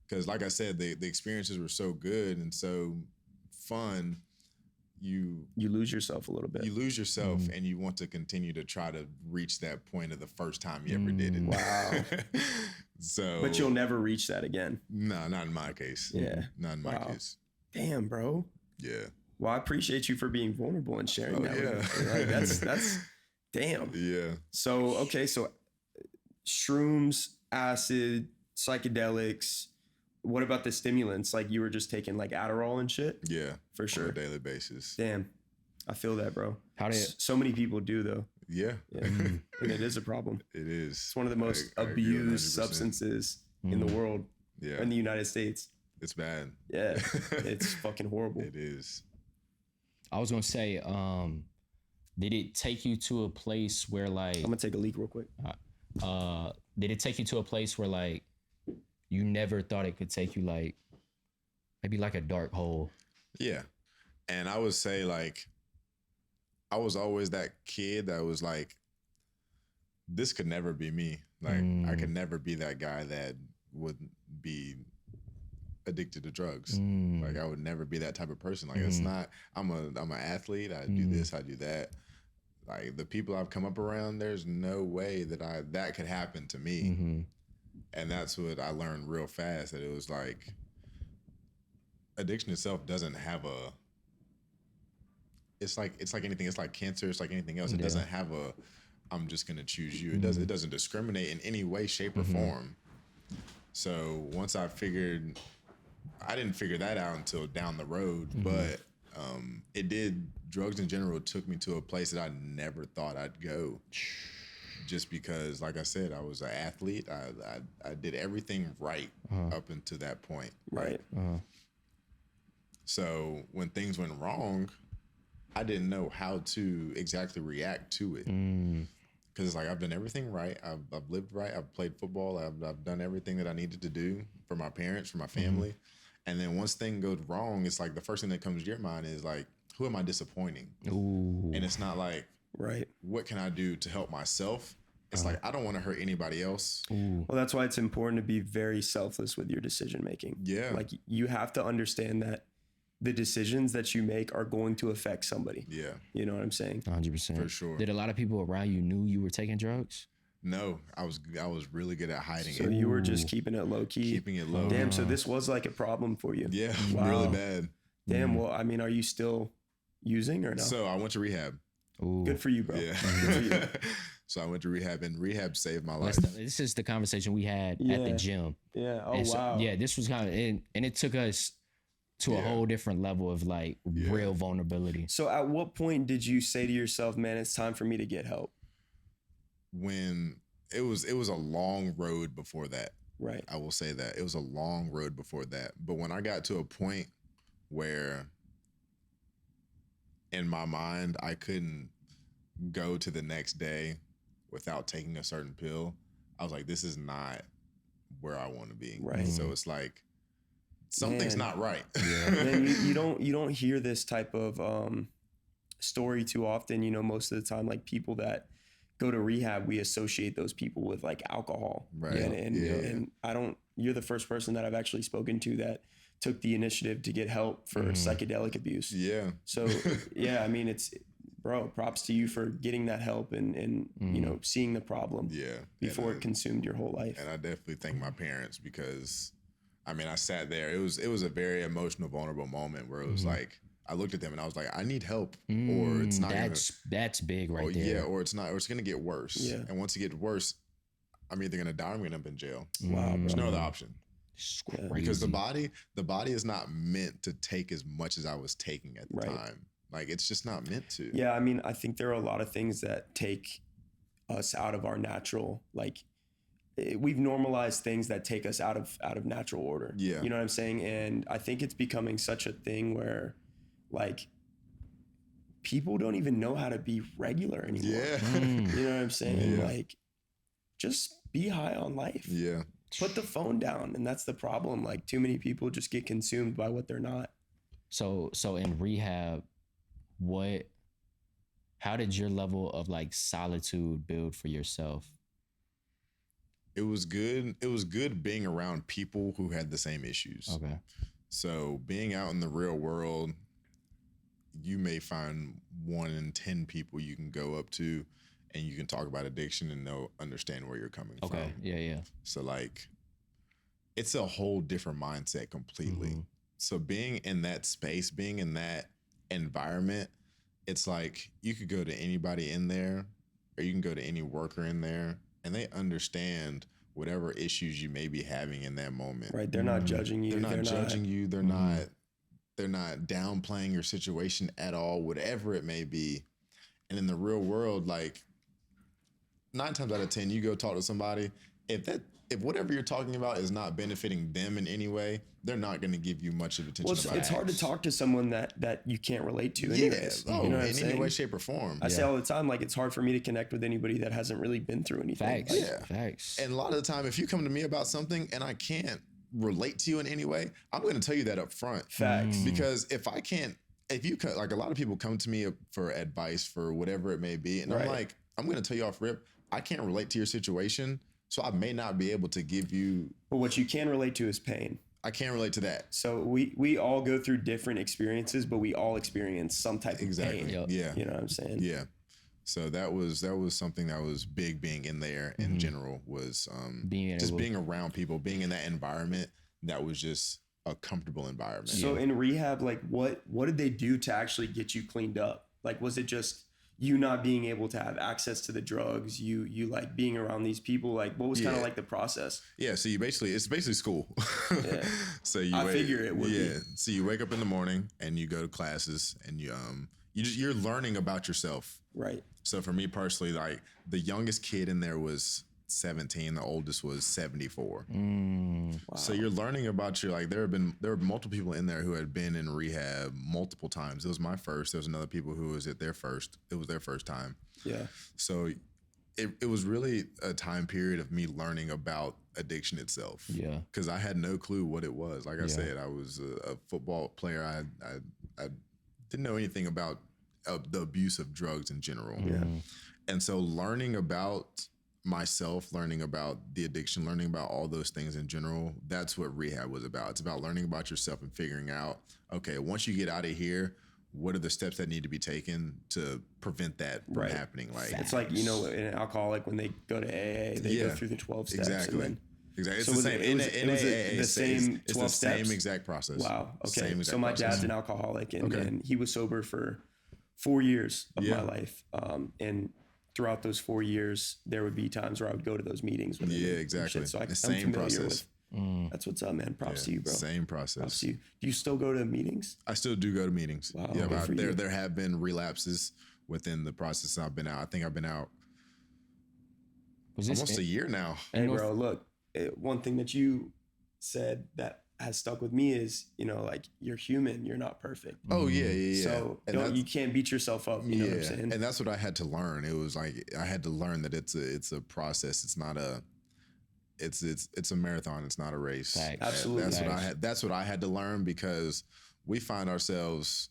because like I said, the experiences were so good and so fun, you lose yourself a little bit. You lose yourself and you want to continue to try to reach that point of the first time you ever did it. Wow. So, but you'll never reach that again. No, not in my case. Yeah. Not in my case. Damn, bro. Yeah. Well, I appreciate you for being vulnerable and sharing that with me. Like, that's damn. Yeah. So, okay. So shrooms, acid, psychedelics. What about the stimulants? Like you were just taking like Adderall and shit? Yeah. For sure. On a daily basis. Damn. I feel that, bro. So many people do though. Yeah. And it is a problem. It is. It's one of the most abused substances in the world. Yeah. In the United States. It's bad. Yeah. It's fucking horrible. It is. I was gonna say, did it take you to a place where like I'm gonna take a leak real quick. Did it take you to a place where like you never thought it could take you, like maybe like a dark hole? Yeah. And I would say like I was always that kid that was like, this could never be me. Like I could never be that guy that would be addicted to drugs. Like I would never be that type of person. Like it's not, I'm an athlete. I do this, I do that. Like the people I've come up around, there's no way that could happen to me. And that's what I learned real fast, that it was like addiction itself doesn't have it's like anything. It's like cancer. It's like anything else. It doesn't have I'm just going to choose you. It doesn't discriminate in any way, shape, or form. So once I didn't figure that out until down the road, but it did. Drugs in general took me to a place that I never thought I'd go. Just because, like I said, I was an athlete. I did everything right up until that point. Right. So when things went wrong, I didn't know how to exactly react to it. Because it's like, I've done everything right. I've lived right. I've played football. I've done everything that I needed to do for my parents, for my family. And then once things go wrong, it's like the first thing that comes to your mind is like, who am I disappointing? Ooh. And it's not like, what can I do to help myself? It's like, I don't want to hurt anybody else. Well, that's why it's important to be very selfless with your decision making. Yeah. Like you have to understand that the decisions that you make are going to affect somebody. Yeah. You know what I'm saying? 100%. For sure. Did a lot of people around you knew you were taking drugs? No, I was really good at hiding so it. So you were just keeping it low key? Keeping it low. Damn, so this was like a problem for you. Yeah, really bad. Damn, well, I mean, are you still using or no? So I went to rehab. Ooh. Good for you, bro. Yeah. Good for you. So I went to rehab, and rehab saved my life. This is the conversation we had at the gym. Yeah. Oh, and so, wow. Yeah, this was kind of, and it took us to a whole different level of like real vulnerability. So at what point did you say to yourself, man, it's time for me to get help? When it was a long road before that. Right. I will say that. It was a long road before that. But when I got to a point where in my mind, I couldn't go to the next day without taking a certain pill, I was like, this is not where I want to be. Right. So it's like, something's not right. Yeah. Man, you don't hear this type of story too often. You know, most of the time, like people that go to rehab, we associate those people with like alcohol. Right. And you're the first person that I've actually spoken to that took the initiative to get help for psychedelic abuse. Yeah. So yeah, I mean, bro, props to you for getting that help and you know, seeing the problem before it consumed your whole life. And I definitely thank my parents because I mean, I sat there. It was a very emotional, vulnerable moment where it was like, I looked at them and I was like, I need help, or it's not. That's big right there. Yeah, or it's not, or it's gonna get worse. Yeah. And once it gets worse, I'm either gonna die or I'm gonna end up in jail. Wow, There's no other option. Crazy. Because the body is not meant to take as much as I was taking at the time. Like it's just not meant to. Yeah, I mean, I think there are a lot of things that take us out of our natural, like we've normalized things that take us out of natural order. Yeah. You know what I'm saying? And I think it's becoming such a thing where like people don't even know how to be regular anymore. Yeah. You know what I'm saying? Yeah. Like just be high on life. Yeah. Put the phone down. And that's the problem. Like too many people just get consumed by what they're not. So in rehab, how did your level of like solitude build for yourself? It was good. It was good being around people who had the same issues. Okay. So being out in the real world, you may find 1 in 10 people you can go up to and you can talk about addiction and they'll understand where you're coming from. Okay. Yeah. So like, it's a whole different mindset completely. So being in that space, being in that environment, it's like you could go to anybody in there or you can go to any worker in there and they understand whatever issues you may be having in that moment. Right. They're not judging you. They're not judging you. They're not downplaying your situation at all, whatever it may be. And in the real world, like 9 times out of 10, you go talk to somebody, if if whatever you're talking about is not benefiting them in any way, they're not going to give you much of attention. Well, it's hard to talk to someone that you can't relate to. Anyways, you know in any way, shape, or form. I say all the time, like, it's hard for me to connect with anybody that hasn't really been through anything. Facts. Like, Facts. And a lot of the time, if you come to me about something and I can't relate to you in any way, I'm going to tell you that up front. Facts. Because if you like, a lot of people come to me for advice for whatever it may be, and I'm like, I'm going to tell you off rip, I can't relate to your situation, so I may not be able to give you. But what you can relate to is pain. I can't relate to that. So we all go through different experiences, but we all experience some type of pain. Yeah. You know what I'm saying? Yeah. So that was something that was big being in there in general, was being around people, being in that environment that was just a comfortable environment. So in rehab, like what did they do to actually get you cleaned up? Like, was it just you not being able to have access to the drugs, you like being around these people? Like, what was kind of like the process? Yeah. So it's basically school. Yeah. So I figure it would be. So you wake up in the morning and you go to classes and you're learning about yourself. Right. So for me personally, like, the youngest kid in there was 17, the oldest was 74. Wow. So you're learning about there were multiple people in there who had been in rehab multiple times. It was my first. There was another people who was at their first. It was their first time. Yeah. So it was really a time period of me learning about addiction itself. Yeah. Because I had no clue what it was. Like I said, I was a football player. I didn't know anything about the abuse of drugs in general. Yeah. And so learning about myself, learning about the addiction, learning about all those things in general, that's what rehab was about. It's about learning about yourself and figuring out, okay, once you get out of here, what are the steps that need to be taken to prevent that from happening? Like, it's like, you know, an alcoholic, when they go to AA, they go through the 12 steps. Exactly. And Exactly. It's so the same. the same 12 steps? Same exact process. Wow. Okay. So my dad's an alcoholic, and he was sober for 4 years of my life. And throughout those 4 years, there would be times where I would go to those meetings with him. Yeah, exactly. So the same process. That's what's up, man. Props to you, bro. Same process. Props to you. Do you still go to meetings? I still do go to meetings. Wow. Yeah, but there have been relapses within the process I've been out. I think I've been out almost a year now. Hey, bro, look, one thing that you said that has stuck with me is, you know, like, you're human, you're not perfect. Oh yeah. So you can't beat yourself up. You know what I'm saying? And that's what I had to learn. It was like, I had to learn that it's a process. It's not it's a marathon. It's not a race. Facts. Absolutely. That's what I had to learn, because we find ourselves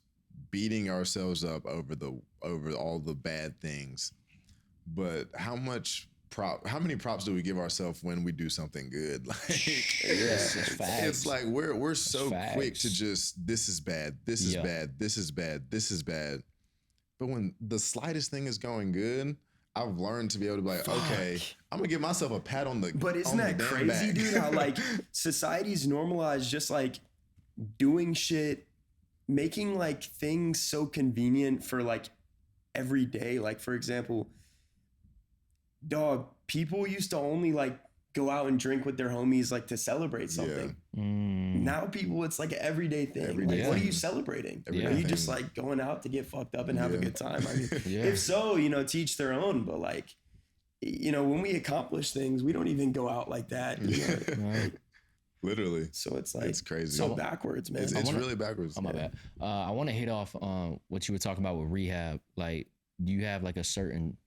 beating ourselves up over all the bad things. But how many props do we give ourselves when we do something good? Like, it's like we're so quick to just, this is bad, this is bad, this is bad, this is bad. But when the slightest thing is going good, I've learned to be able to be like, okay, I'm gonna give myself a pat on the. But isn't that crazy, dude? How like society's normalized just like doing shit, making like things so convenient for like every day. Like, for example, dog, people used to only like go out and drink with their homies like to celebrate something. Now people, it's like an everyday thing. What are you celebrating? Are you just like going out to get fucked up and have a good time? I mean, if so, you know, to each their own. But like, you know, when we accomplish things, we don't even go out like that. You know? Literally. So it's like, it's crazy. So backwards, man. It's really backwards. Oh, my bad. I want to hit off on what you were talking about with rehab. Like, do you have like a certain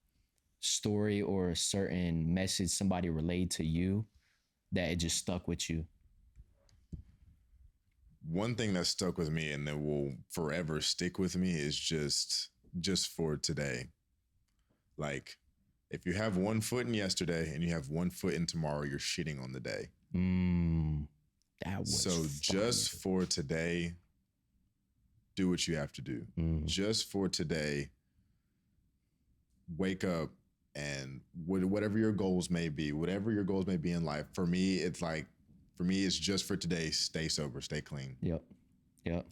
story or a certain message somebody relayed to you that it just stuck with you? One thing that stuck with me and that will forever stick with me is just for today. Like, if you have 1 foot in yesterday and you have 1 foot in tomorrow, you're shitting on the day. That was so fun. Just for today, do what you have to do. Just for today, wake up, and whatever your goals may be in life. For me, it's just for today, stay sober, stay clean. Yep.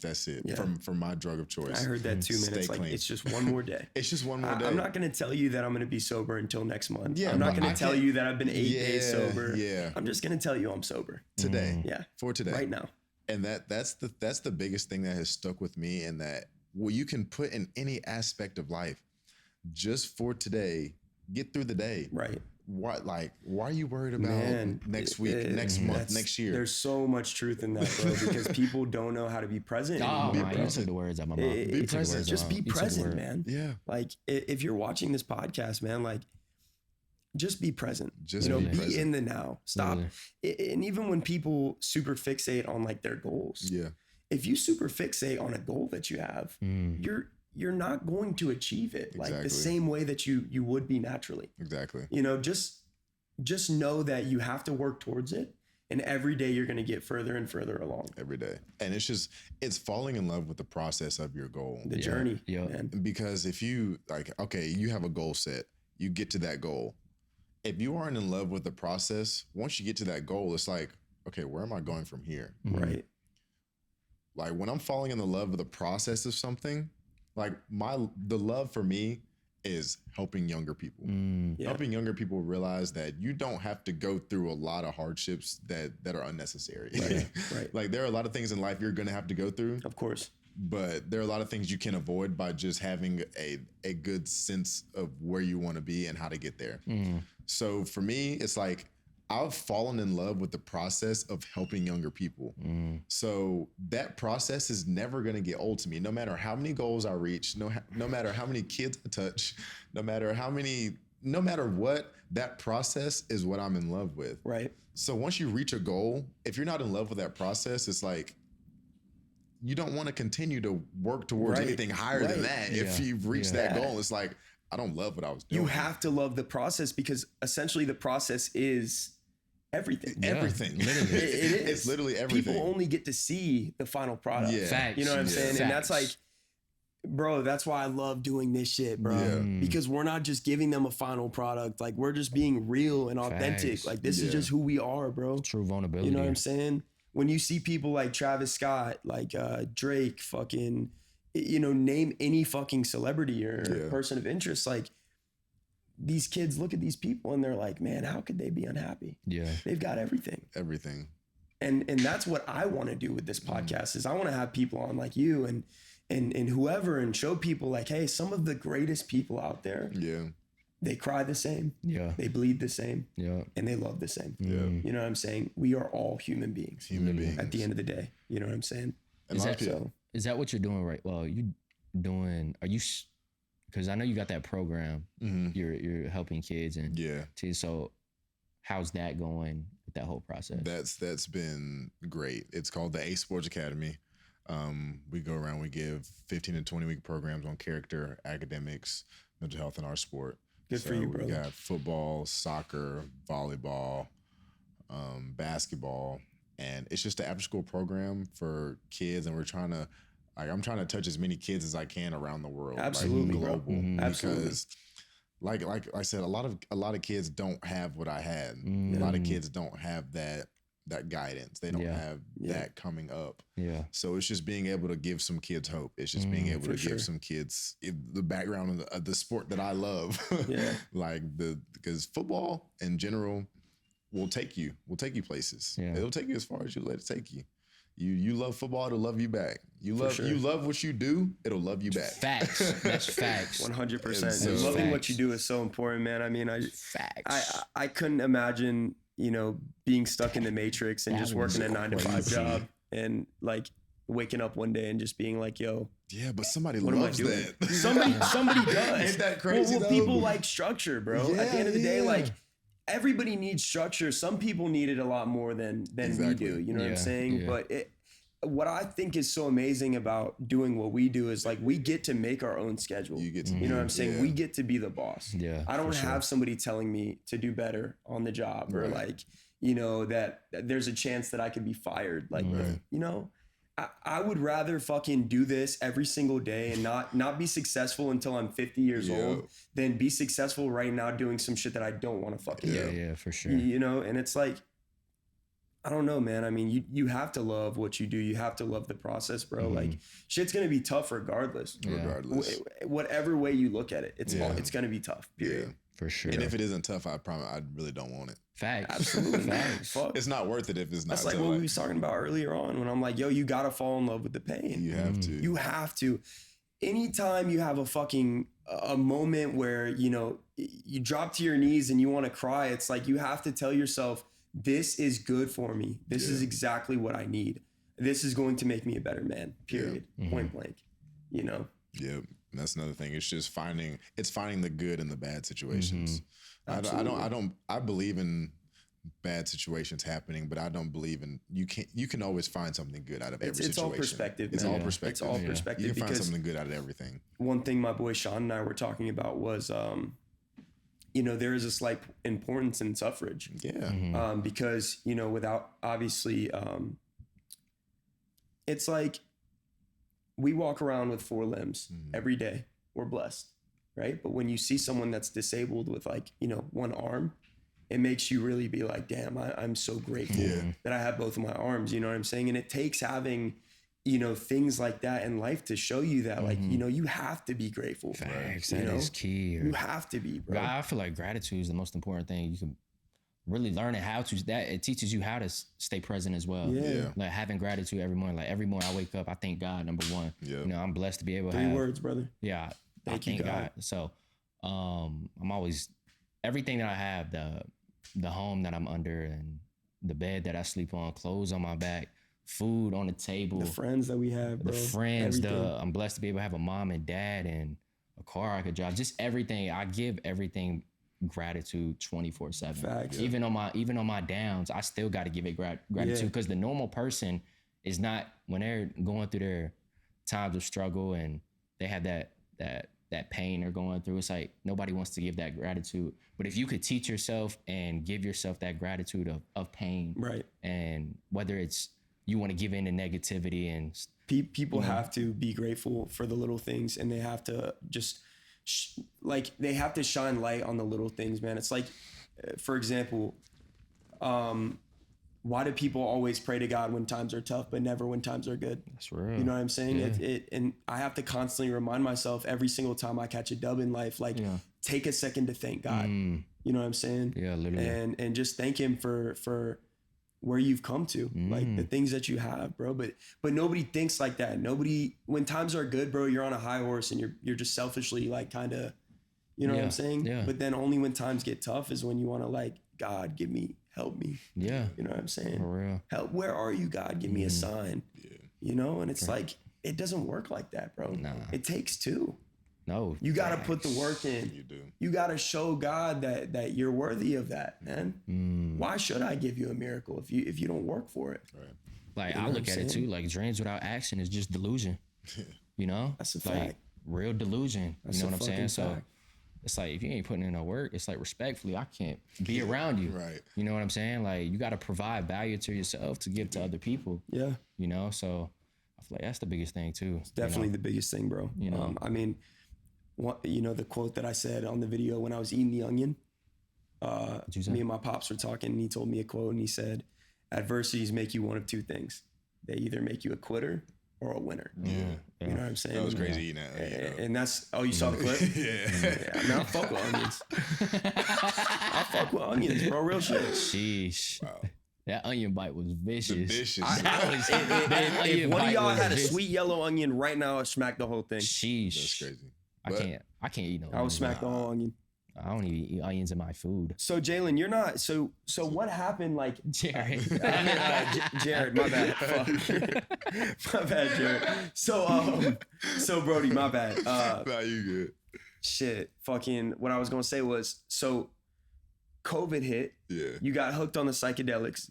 That's it. Yeah. From my drug of choice. I heard that too, man. It's like, it's just one more day. It's just one more day. I'm not going to tell you that I'm going to be sober until next month. Yeah, I'm not going to tell you that I've been 8 days sober. Yeah. I'm just going to tell you I'm sober. Today. Yeah. For today. Right now. And that's the biggest thing that has stuck with me, and that you can put in any aspect of life. Just for today, get through the day. Right. why are you worried about next week, next month, next year? There's so much truth in that, bro, because people don't know how to be present anymore. You took the words out my mouth. Be present. Just be present, man. Yeah. Like if you're watching this podcast, man, like just be present. Just be in the now. Stop. And even when people super fixate on like their goals. Yeah. If you super fixate on a goal that you have, you're not going to achieve it like the same way that you would be naturally. Exactly. Just know that you have to work towards it. And every day you're going to get further and further along. Every day. And it's falling in love with the process of your goal. The journey. Yeah. Man. Because if you you have a goal set, you get to that goal. If you aren't in love with the process, once you get to that goal, it's like, okay, where am I going from here? Right. Like when I'm falling in the love of the process of something, like the love for me is helping younger people. Helping younger people realize that you don't have to go through a lot of hardships that are unnecessary. Right. Like there are a lot of things in life you're going to have to go through. Of course. But there are a lot of things you can avoid by just having a good sense of where you want to be and how to get there. So for me, it's like I've fallen in love with the process of helping younger people. So that process is never going to get old to me. No matter how many goals I reach, no matter how many kids I touch, no matter what, that process is what I'm in love with. Right. So once you reach a goal, if you're not in love with that process, it's like, you don't want to continue to work towards anything higher than that. If you've reached that goal, it's like, I don't love what I was doing. You have to love the process because essentially the process is everything. Everything. Literally. It is. It's literally everything. People only get to see the final product. Facts. You know what I'm saying? Facts. And that's like, bro, that's why I love doing this shit, bro. Because we're not just giving them a final product. Like we're just being real and authentic. Facts. Like this is just who we are, bro. True vulnerability. You know what I'm saying? When you see people like Travis Scott, like Drake, fucking, name any fucking celebrity or person of interest, like these kids look at these people and they're like, man, how could they be unhappy? Yeah. They've got everything. Everything. And that's what I want to do with this podcast is I want to have people on like you and whoever and show people like, hey, some of the greatest people out there. Yeah. They cry the same. Yeah. They bleed the same. Yeah. And they love the same. Yeah. You know what I'm saying? We are all human beings. At the end of the day. You know what I'm saying? Is that what you're doing right? Well, because I know you got that program. You're helping kids and so how's that going with that whole process? That's been great. It's called the Ace Sports Academy. We go around, we give 15 to 20 week programs on character, academics, mental health, and our sport. Good for you, brother. We got football, soccer, volleyball, basketball, and it's just an after school program for kids. And I'm trying to touch as many kids as I can around the world. Absolutely, global. Bro. Absolutely. Because like I said, a lot of kids don't have what I had. A lot of kids don't have that guidance. They don't have that coming up. Yeah. So it's just being able to give some kids hope. It's just being able to give some kids the background of the sport that I love. Because football in general will take you places. Yeah. It'll take you as far as you let it take you. You love football, it'll love you back. You love what you do, it'll love you back. Facts. That's facts. 100%. So, loving what you do is so important, man. I mean, I couldn't imagine, being stuck in the matrix and just working a 9-to-5 job and like waking up one day and just being like, yo. Yeah, but somebody loves that. Somebody does. Ain't that crazy? Well, people like structure, bro. At the end of the day, like everybody needs structure. Some people need it a lot more than we do. You know what I'm saying? Yeah. But what I think is so amazing about doing what we do is like we get to make our own schedule. You know what I'm saying? Yeah. We get to be the boss. Yeah, I don't have somebody telling me to do better on the job or like, that there's a chance that I could be fired. Like, I would rather fucking do this every single day and not be successful until I'm 50 years old than be successful right now doing some shit that I don't want to fucking do. Yeah, for sure. And it's like, I don't know, man. I mean, you have to love what you do. You have to love the process, bro. Like shit's going to be tough regardless. Whatever way you look at it, it's going to be tough, period. Yeah. For sure. And if it isn't tough, I promise I really don't want it. Facts. Absolutely. Facts. It's not worth it if it's not. That's like what we was talking about earlier on when I'm like, yo, you got to fall in love with the pain. You have to. You have to. Anytime you have a fucking a moment where, you know, you drop to your knees and you want to cry, it's like you have to tell yourself, this is good for me. This is exactly what I need. This is going to make me a better man, period. Point blank, you know? Yeah. That's another thing. It's just finding the good in the bad situations. I believe in bad situations happening, but I don't believe in you can always find something good out of every situation. It's all perspective. It's all perspective. It's all perspective. You can find something good out of everything. One thing my boy Sean and I were talking about was, you know, there is a slight importance in suffrage. Yeah. Because, you know, without obviously, it's like we walk around with 4 limbs every day. We're blessed, right? But when you see someone that's disabled with like, you know, 1 arm, it makes you really be like, damn, I'm so grateful that I have both of my arms, you know what I'm saying? And it takes having, you know, things like that in life to show you that, like, you know, you have to be grateful. Facts, that is key. You have to be, bro. I feel like gratitude is the most important thing. You can really learn how to, that it teaches you how to stay present as well. Like having gratitude every morning. Like every morning I wake up, I thank God, number one. You know, I'm blessed to be able to 3 words, brother. Yeah. I thank God. So I'm always, everything that I have, the home that I'm under and the bed that I sleep on, clothes on my back, food on the table, the friends that we have, bro. I'm blessed to be able to have a mom and dad and a car I could drive. Just everything. I give everything gratitude 24/7. Facts. Even on my downs, I still got to give it gratitude because the normal person is not, when they're going through their times of struggle and they have that pain they're going through, it's like nobody wants to give that gratitude. But if you could teach yourself and give yourself that gratitude of pain, right? And whether it's you want to give in to negativity and people have to be grateful for the little things, and they have to just they have to shine light on the little things, man. It's like, for example, why do people always pray to God when times are tough, but never when times are good? That's real. You know what I'm saying? And I have to constantly remind myself every single time I catch a dub in life, like take a second to thank God. You know what I'm saying? Yeah, literally. And just thank him for where you've come to, like the things that you have, bro. But nobody thinks like that. Nobody, when times are good, bro, you're on a high horse and you're just selfishly like kind of, you know what I'm saying? Yeah. But then only when times get tough is when you want to like, God, help me. Yeah. You know what I'm saying? For real. Help, where are you, God? Give me a sign. Yeah. You know, and it's like, it doesn't work like that, bro. Nah. It takes 2. No. You got to put the work in. You do. You got to show God that you're worthy of that, man. Why should I give you a miracle if you don't work for it? Right. Like, I look at it too, like dreams without action is just delusion. You know? That's a like, fact. Real delusion. That's you know what I'm saying? fact. So it's like, if you ain't putting in no work, it's like, respectfully, I can't be around you. Right. You know what I'm saying? Like, you got to provide value to yourself to give to other people. Yeah. You know? So I feel like that's the biggest thing too. It's definitely the biggest thing, bro. You know? I mean, you know, the quote that I said on the video when I was eating the onion, me and my pops were talking and he told me a quote and he said, adversities make you one of 2 things. They either make you a quitter or a winner. Yeah. You know what I'm saying? That was crazy eating that. And that's, you saw the clip? Yeah. I mean, I fuck with onions. I fuck with onions, bro. Real shit. Sheesh. Wow. That onion bite was vicious. If one of y'all had a sweet yellow onion right now, I'd smack the whole thing. Sheesh. That's crazy. I can't eat no onions. I would smack the whole onion. I don't even eat onions in my food. So Jalen, you're not. So what happened? Like Jared, Jared, my bad. Fuck. My bad, Jared. So Brody, my bad. Nah, you good. Shit, fucking. What I was gonna say was, so COVID hit. Yeah. You got hooked on the psychedelics.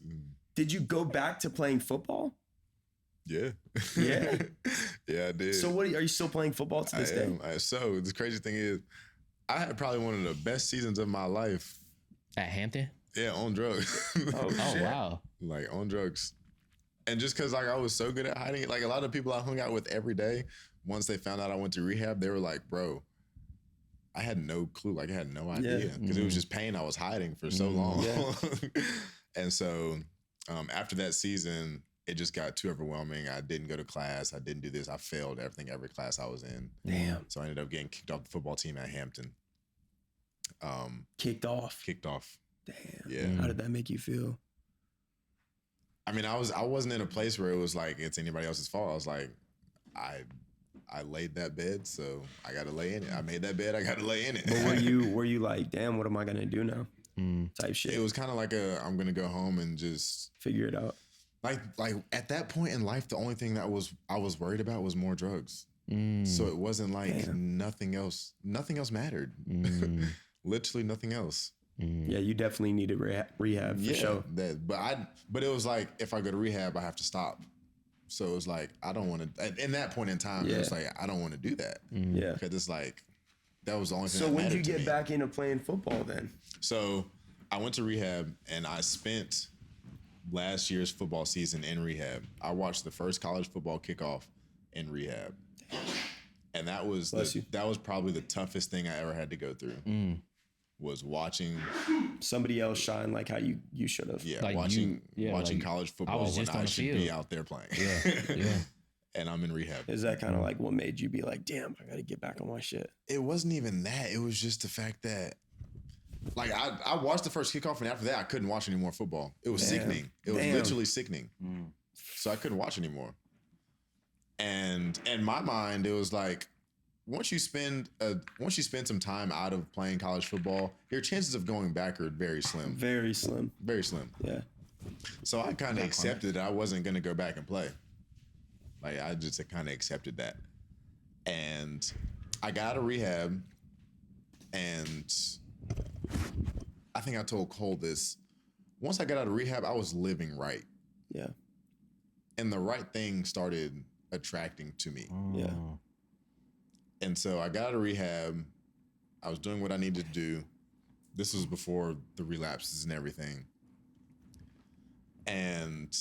Did you go back to playing football? Yeah. Yeah. Yeah, I did. So are you still playing football to this day? So the crazy thing is, I had probably one of the best seasons of my life. At Hampton? Yeah, on drugs. Oh wow. Like on drugs. And just because like I was so good at hiding it, like a lot of people I hung out with every day, once they found out I went to rehab, they were like, bro, I had no clue. Like I had no idea. Because it was just pain I was hiding for so long. Yeah. And so after that season, it just got too overwhelming. I didn't go to class. I didn't do this. I failed every class I was in. Damn. So I ended up getting kicked off the football team at Hampton. Kicked off. Damn. Yeah. How did that make you feel? I mean, I wasn't in a place where it was like it's anybody else's fault. I was like, I laid that bed, so I got to lay in it. I made that bed, I got to lay in it. But were you like, damn, what am I gonna do now? Type shit. It was kind of like I'm gonna go home and just figure it out. Like at that point in life, the only thing that I was worried about was more drugs. So it wasn't like nothing else mattered. Literally nothing else. Yeah, you definitely needed rehab for sure. But it was like, if I go to rehab, I have to stop. So it was like, I don't want to, in that point in time, it was like, I don't want to do that. Yeah. Because it's like, that was the only thing that mattered. So when did you get me. back into playing football then? So I went to rehab and I spent last year's football season in rehab. I watched the first college football kickoff in rehab. And that was probably the toughest thing I ever had to go through. Was watching somebody else shine like how you should have. Yeah, like watching college football when I should be out there playing. Yeah. And I'm in rehab. Is that kind of like what made you be like, damn, I got to get back on my shit? It wasn't even that. It was just the fact that, like, I watched the first kickoff, and after that, I couldn't watch any more football. It was sickening. It was literally sickening. So I couldn't watch anymore. And in my mind, it was like, once you spend some time out of playing college football, your chances of going back are very slim. Very slim. Very slim. Yeah. So I kind of accepted that I wasn't going to go back and play. Like, I just kind of accepted that. And I got out of rehab, and I think I told Cole this. Once I got out of rehab, I was living right. Yeah. And the right thing started attracting to me. Yeah. And so I got out of rehab. I was doing what I needed to do. This was before the relapses and everything. And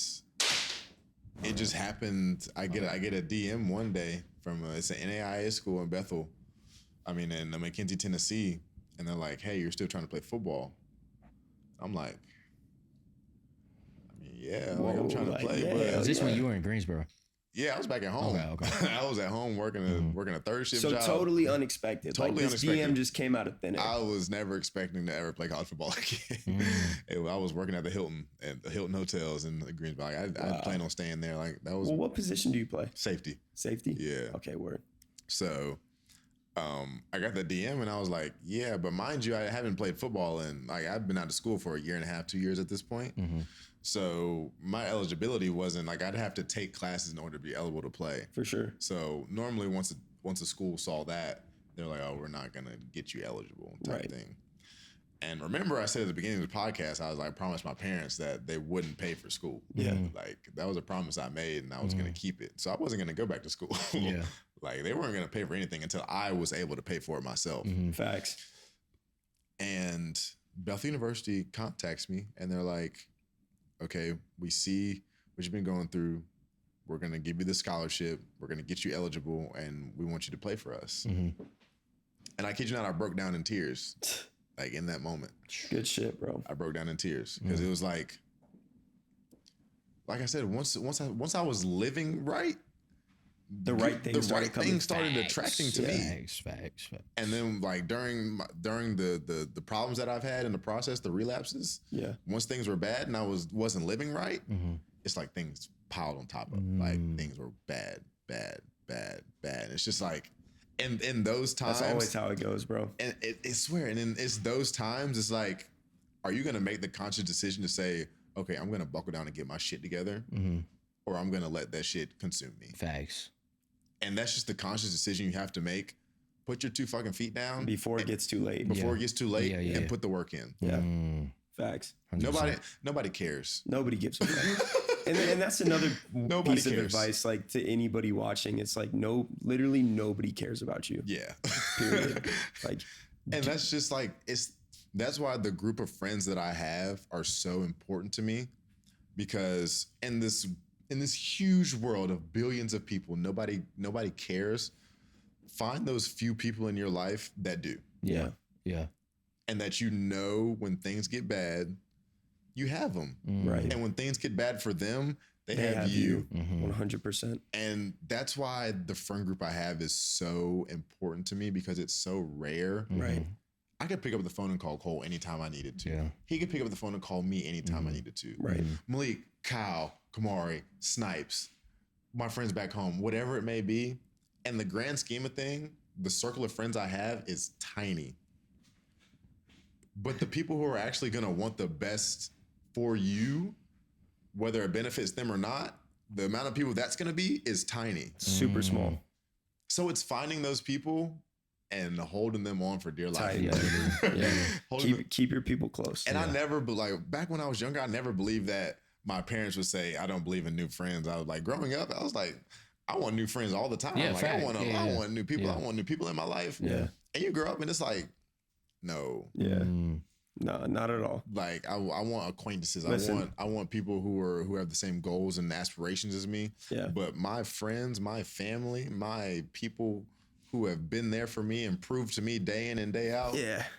it just happened. I get a DM one day from it's an NAIA school in Bethel. I mean, in McKenzie, Tennessee. And they're like, hey, you're still trying to play football. I'm like, I mean, yeah, like, I'm trying to play. Yeah, but was this when you were in Greensboro? Yeah, I was back at home. Okay. I was at home working a third shift job. So totally unexpected. Totally like this unexpected. DM just came out of thin air. I was never expecting to ever play college football again. I was working at the Hilton Hotels in Greensboro. Like, I didn't plan on staying there. Like, that was. Well, what position do you play? Safety. Safety? Yeah. Okay, word. So, I got the DM and I was like, yeah, but mind you, I haven't played football and like I've been out of school for a year and a half, 2 years at this point. So my eligibility wasn't like I'd have to take classes in order to be eligible to play. For sure. So normally once a school saw that, they're like, oh, we're not gonna get you eligible type thing. And remember I said at the beginning of the podcast, I was like, I promised my parents that they wouldn't pay for school. Yeah. Like that was a promise I made and I was gonna keep it. So I wasn't gonna go back to school. Yeah. Like they weren't gonna pay for anything until I was able to pay for it myself. Facts. And Bethel University contacts me and they're like, okay, we see what you've been going through. We're going to give you the scholarship. We're going to get you eligible, and we want you to play for us. And I kid you not, I broke down in tears, like in that moment. Good shit, bro. I broke down in tears because it was like I said, once I was living right, the right thing started attracting to me. Facts. And then like during the problems that I've had in the process, the relapses. Yeah. Once things were bad and I wasn't living right, it's like things piled on top of like things were bad. It's just like in those times. That's always how it goes, bro. And it's swear. And then it's those times. It's like, are you gonna make the conscious decision to say, okay, I'm gonna buckle down and get my shit together, or I'm gonna let that shit consume me? Facts. And that's just the conscious decision you have to make. Put your 2 fucking feet down before it gets too late. Before it gets too late, and put the work in. Yeah, facts. 100%. Nobody cares. Nobody gives a fuck. And that's another piece of advice, like to anybody watching. It's like literally nobody cares about you. Yeah. Period. Like, and that's just like that's why the group of friends that I have are so important to me, because in this huge world of billions of people, nobody cares. Find those few people in your life that do. Yeah. And that when things get bad, you have them. Right. And when things get bad for them, they have you. 100%. And that's why the friend group I have is so important to me, because it's so rare. Right. I could pick up the phone and call Cole anytime I needed to. Yeah. He could pick up the phone and call me anytime I needed to. Right. Malik, Kyle, Kamari, Snipes, my friends back home, whatever it may be. in the grand scheme of thing, the circle of friends I have is tiny. But the people who are actually going to want the best for you, whether it benefits them or not, the amount of people that's going to be is tiny. Super small. So it's finding those people and holding them on for dear life. Keep your people close. And I never, back when I was younger, I never believed that my parents would say, I don't believe in new friends. I was like, growing up, I was like, I want new friends all the time. Yeah, like, I want new people. I want new people in my life. Yeah. And you grow up and it's like, no. Yeah. No, not at all. Like I want acquaintances. Listen. I want people who have the same goals and aspirations as me. Yeah. But my friends, my family, my people who have been there for me and proved to me day in and day out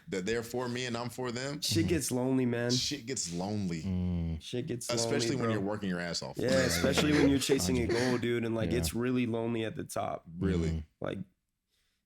that they're for me and I'm for them. Shit gets lonely, man. Shit gets lonely. Shit gets especially lonely, when you're working your ass off. Yeah, especially when you're chasing a goal, dude, and like it's really lonely at the top. Really. Like,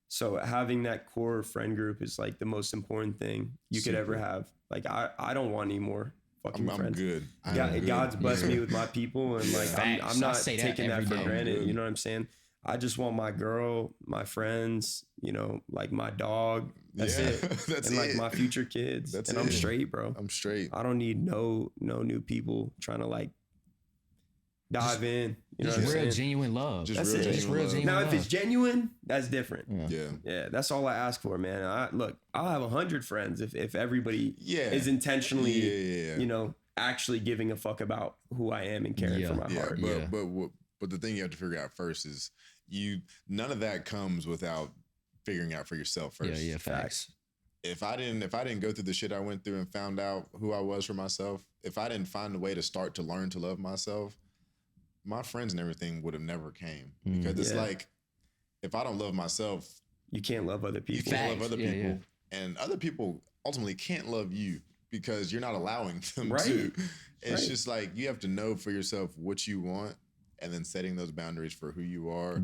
so having that core friend group is like the most important thing you could ever have. Like I don't want any more fucking friends. I'm good. God's blessed me with my people, and like I'm not taking that for granted. You know what I'm saying? I just want my girl, my friends, you know, like my dog. That's it. That's and like it. my future kids. That's and it. I'm straight, bro. I'm straight. I don't need no new people trying to like dive in. You know what I'm saying? Real genuine love. Just That's real it. genuine love. Now, if it's genuine, that's different. Yeah. That's all I ask for, man. I'll have 100 friends if everybody is intentionally, you know, actually giving a fuck about who I am and caring for my heart. But the thing you have to figure out first is none of that comes without figuring out for yourself first. Yeah, facts. If I didn't go through the shit I went through and found out who I was for myself, if I didn't find a way to start to learn to love myself, my friends and everything would have never came. Because it's like, if I don't love myself, you can't love other people. You can't love other people. And other people ultimately can't love you because you're not allowing them to. It's just like, you have to know for yourself what you want and then setting those boundaries for who you are.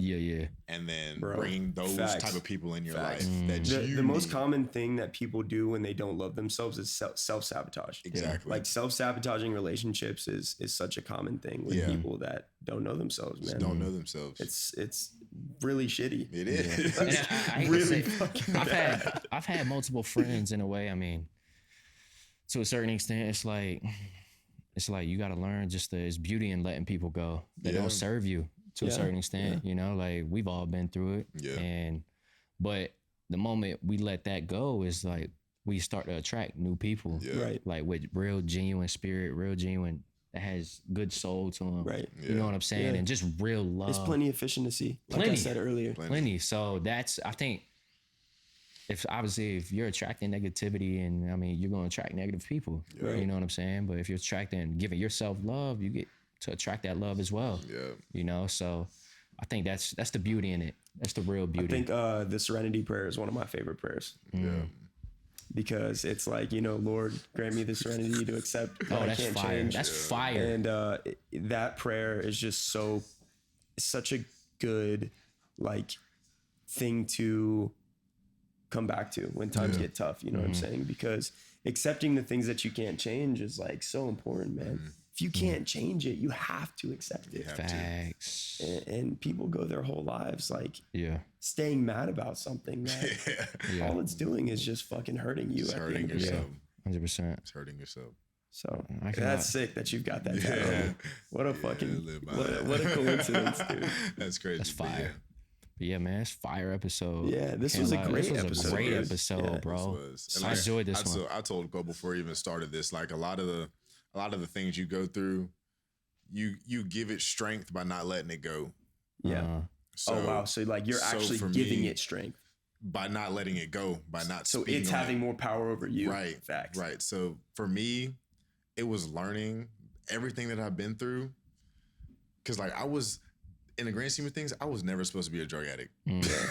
And then bringing those type of people in your life. That the most common thing that people do when they don't love themselves is self-sabotage. Exactly. Like self-sabotaging relationships is such a common thing with people that don't know themselves, man. Just don't know themselves. It's really shitty. It is. And I really fucking bad. I've had multiple friends in a way. I mean, to a certain extent, it's like you got to learn just there's beauty in letting people go that don't serve you to a certain extent. You know, like we've all been through it. But the moment we let that go is like we start to attract new people, like with real genuine spirit, real genuine that has good soul to them. You know what I'm saying? And just real love. There's plenty of efficiency, like I said earlier. Plenty. So that's, I think, if you're attracting negativity, and I mean, you're going to attract negative people. You know what I'm saying? But if you're attracting, giving yourself love, you get to attract that love as well. You know, so I think that's the beauty in it. That's the real beauty. I think the Serenity Prayer is one of my favorite prayers. Because it's like, you know, Lord, grant me the serenity to accept that I can't change. That's fire. And that prayer is just such a good like thing to come back to when times get tough. You know what I'm saying? Because accepting the things that you can't change is like so important, man. If you can't change it, you have to accept it. Facts. And people go their whole lives like staying mad about something that all it's doing is just fucking hurting you. It's hurting yourself. 100%. It's hurting yourself. So that's sick that you've got that tattoo. What a fucking what a coincidence, dude. That's crazy. That's fire. But yeah, man, it's fire episode. Yeah, this was a great episode. Great episode, bro. I enjoyed this one. I told Cole before we even started this, like a lot of the things you go through, you give it strength by not letting it go. So, oh wow. So like you're actually giving it strength by not letting it go, by not. So it's having more power over you. Right. Facts. Right. So for me, it was learning everything that I've been through. Cause like I was, in the grand scheme of things, I was never supposed to be a drug addict.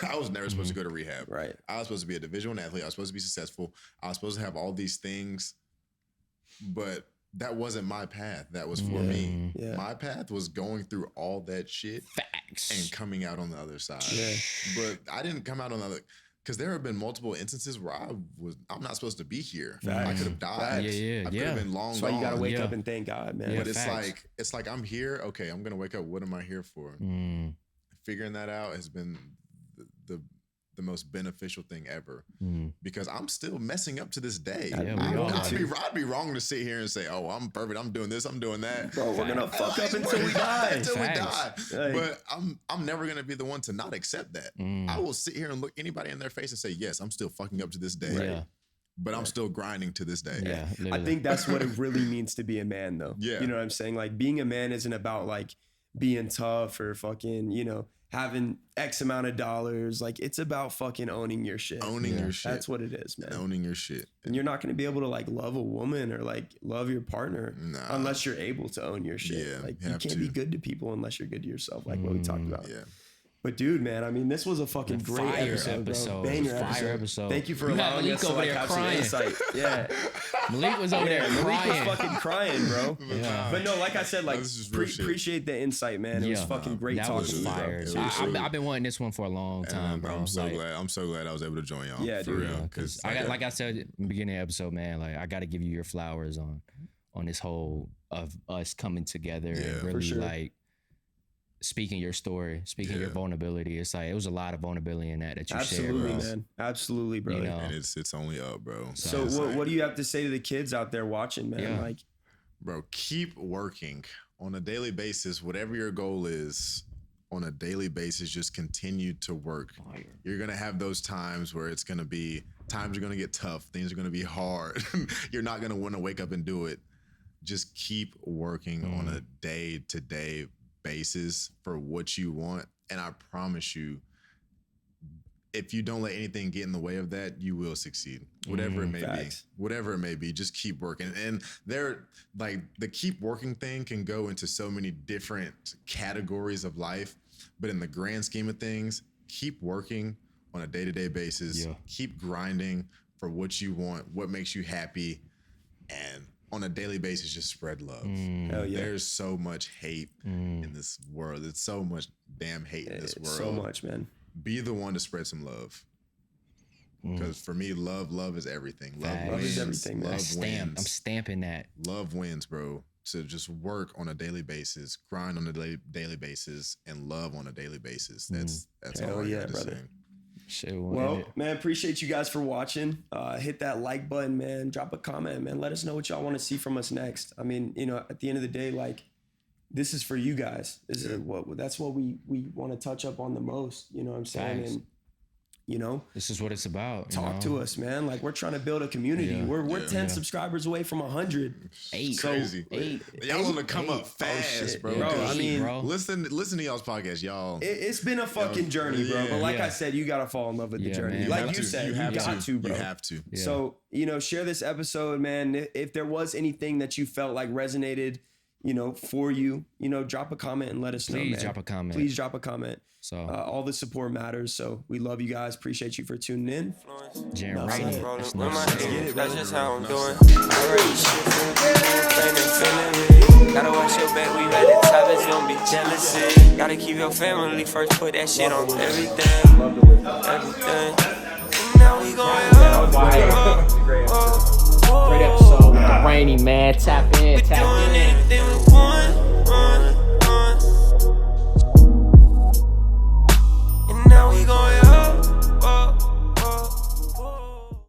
I was never supposed to go to rehab. Right. I was supposed to be a Division I athlete. I was supposed to be successful. I was supposed to have all these things, but that wasn't my path. That was for me. My path was going through all that shit and coming out on the other side. But I didn't come out on the other, because there have been multiple instances where I'm not supposed to be here. I could have died. I could have been long gone. That's why you gotta wake up and thank God, man. But it's like I'm here. Okay, I'm gonna wake up. What am I here for? Figuring that out has been the most beneficial thing ever, because I'm still messing up to this day. I'd be wrong to sit here and say, "Oh, I'm perfect. I'm doing this. I'm doing that." Bro, we're gonna fuck up until we die. But I'm never gonna be the one to not accept that. I will sit here and look anybody in their face and say, "Yes, I'm still fucking up to this day." Yeah. But I'm still grinding to this day. Yeah, I think that's what it really means to be a man, though. Yeah. You know what I'm saying? Like, being a man isn't about like being tough or fucking, you know, having X amount of dollars. Like, it's about fucking owning your shit. Owning your shit. That's what it is, man. Owning your shit. And you're not going to be able to like love a woman or like love your partner unless you're able to own your shit. Yeah, like, you can't be good to people unless you're good to yourself, like what we talked about. Yeah. But dude, man, I mean, this was a fucking great episode, bro. Banger episode. Thank you for allowing us to like have some insight. Yeah. Malik was over there Malik crying. was fucking crying, bro. Yeah. But no, like I said, like appreciate the insight, man. It was fucking great talking to you, bro. I've been wanting this one for a long time, bro. I'm so glad I was able to join y'all. Yeah, dude. Because like I said in the beginning of the episode, man, like I got to give you your flowers on this whole of us coming together and really like speaking your story, speaking your vulnerability. It's like it was a lot of vulnerability in that you shared, bro. Man. Absolutely, bro. You know? And it's only up, bro. So what do you have to say to the kids out there watching, man? Yeah. Like, bro, keep working on a daily basis. Whatever your goal is, on a daily basis, just continue to work. You're gonna have those times where it's gonna be times are gonna get tough. Things are gonna be hard. You're not gonna want to wake up and do it. Just keep working on a day-to-day basis for what you want, and I promise you, if you don't let anything get in the way of that, you will succeed. Whatever it may be, just keep working. And there, like, the keep working thing can go into so many different categories of life, but in the grand scheme of things, keep working on a day-to-day basis. Keep grinding for what you want, what makes you happy, and on a daily basis, just spread love. Hell yeah. There's so much hate in this world. There's so much damn hate in this world. So much, man. Be the one to spread some love. Because for me, love is everything. Love is everything, man. I'm stamping that. Love wins, bro. So just work on a daily basis, grind on a daily basis, and love on a daily basis. That's all I got to say. Well, man, appreciate you guys for watching. Hit that like button, man. Drop a comment, man. Let us know what y'all want to see from us next. I mean, you know, at the end of the day, like, this is for you guys. That's what we want to touch up on the most. You know what I'm saying? Thanks. And you know, this is what it's about. Talk to us, man. Like, we're trying to build a community. Yeah. We're 10 subscribers away from 100. Crazy. Y'all want to come up fast, bro. I mean, listen to y'all's podcast, y'all. It's been a fucking journey, bro. But like I said, you got to fall in love with the journey. Man. Like you said, you got to, bro. You have to. Yeah. So, you know, share this episode, man. If there was anything that you felt like resonated, you know, for you, you know, drop a comment and let us know, man. Please drop a comment. Please drop a comment. So all the support matters. So we love you guys. Appreciate you for tuning in. Jaren Rainey. That's just how I'm doing. Already shit. Gotta watch your back. We at the top. It's gonna be jealousy. Gotta keep your family first. Put that shit on everything. Now we going up. Great episode with the Rainy, man. Tap in.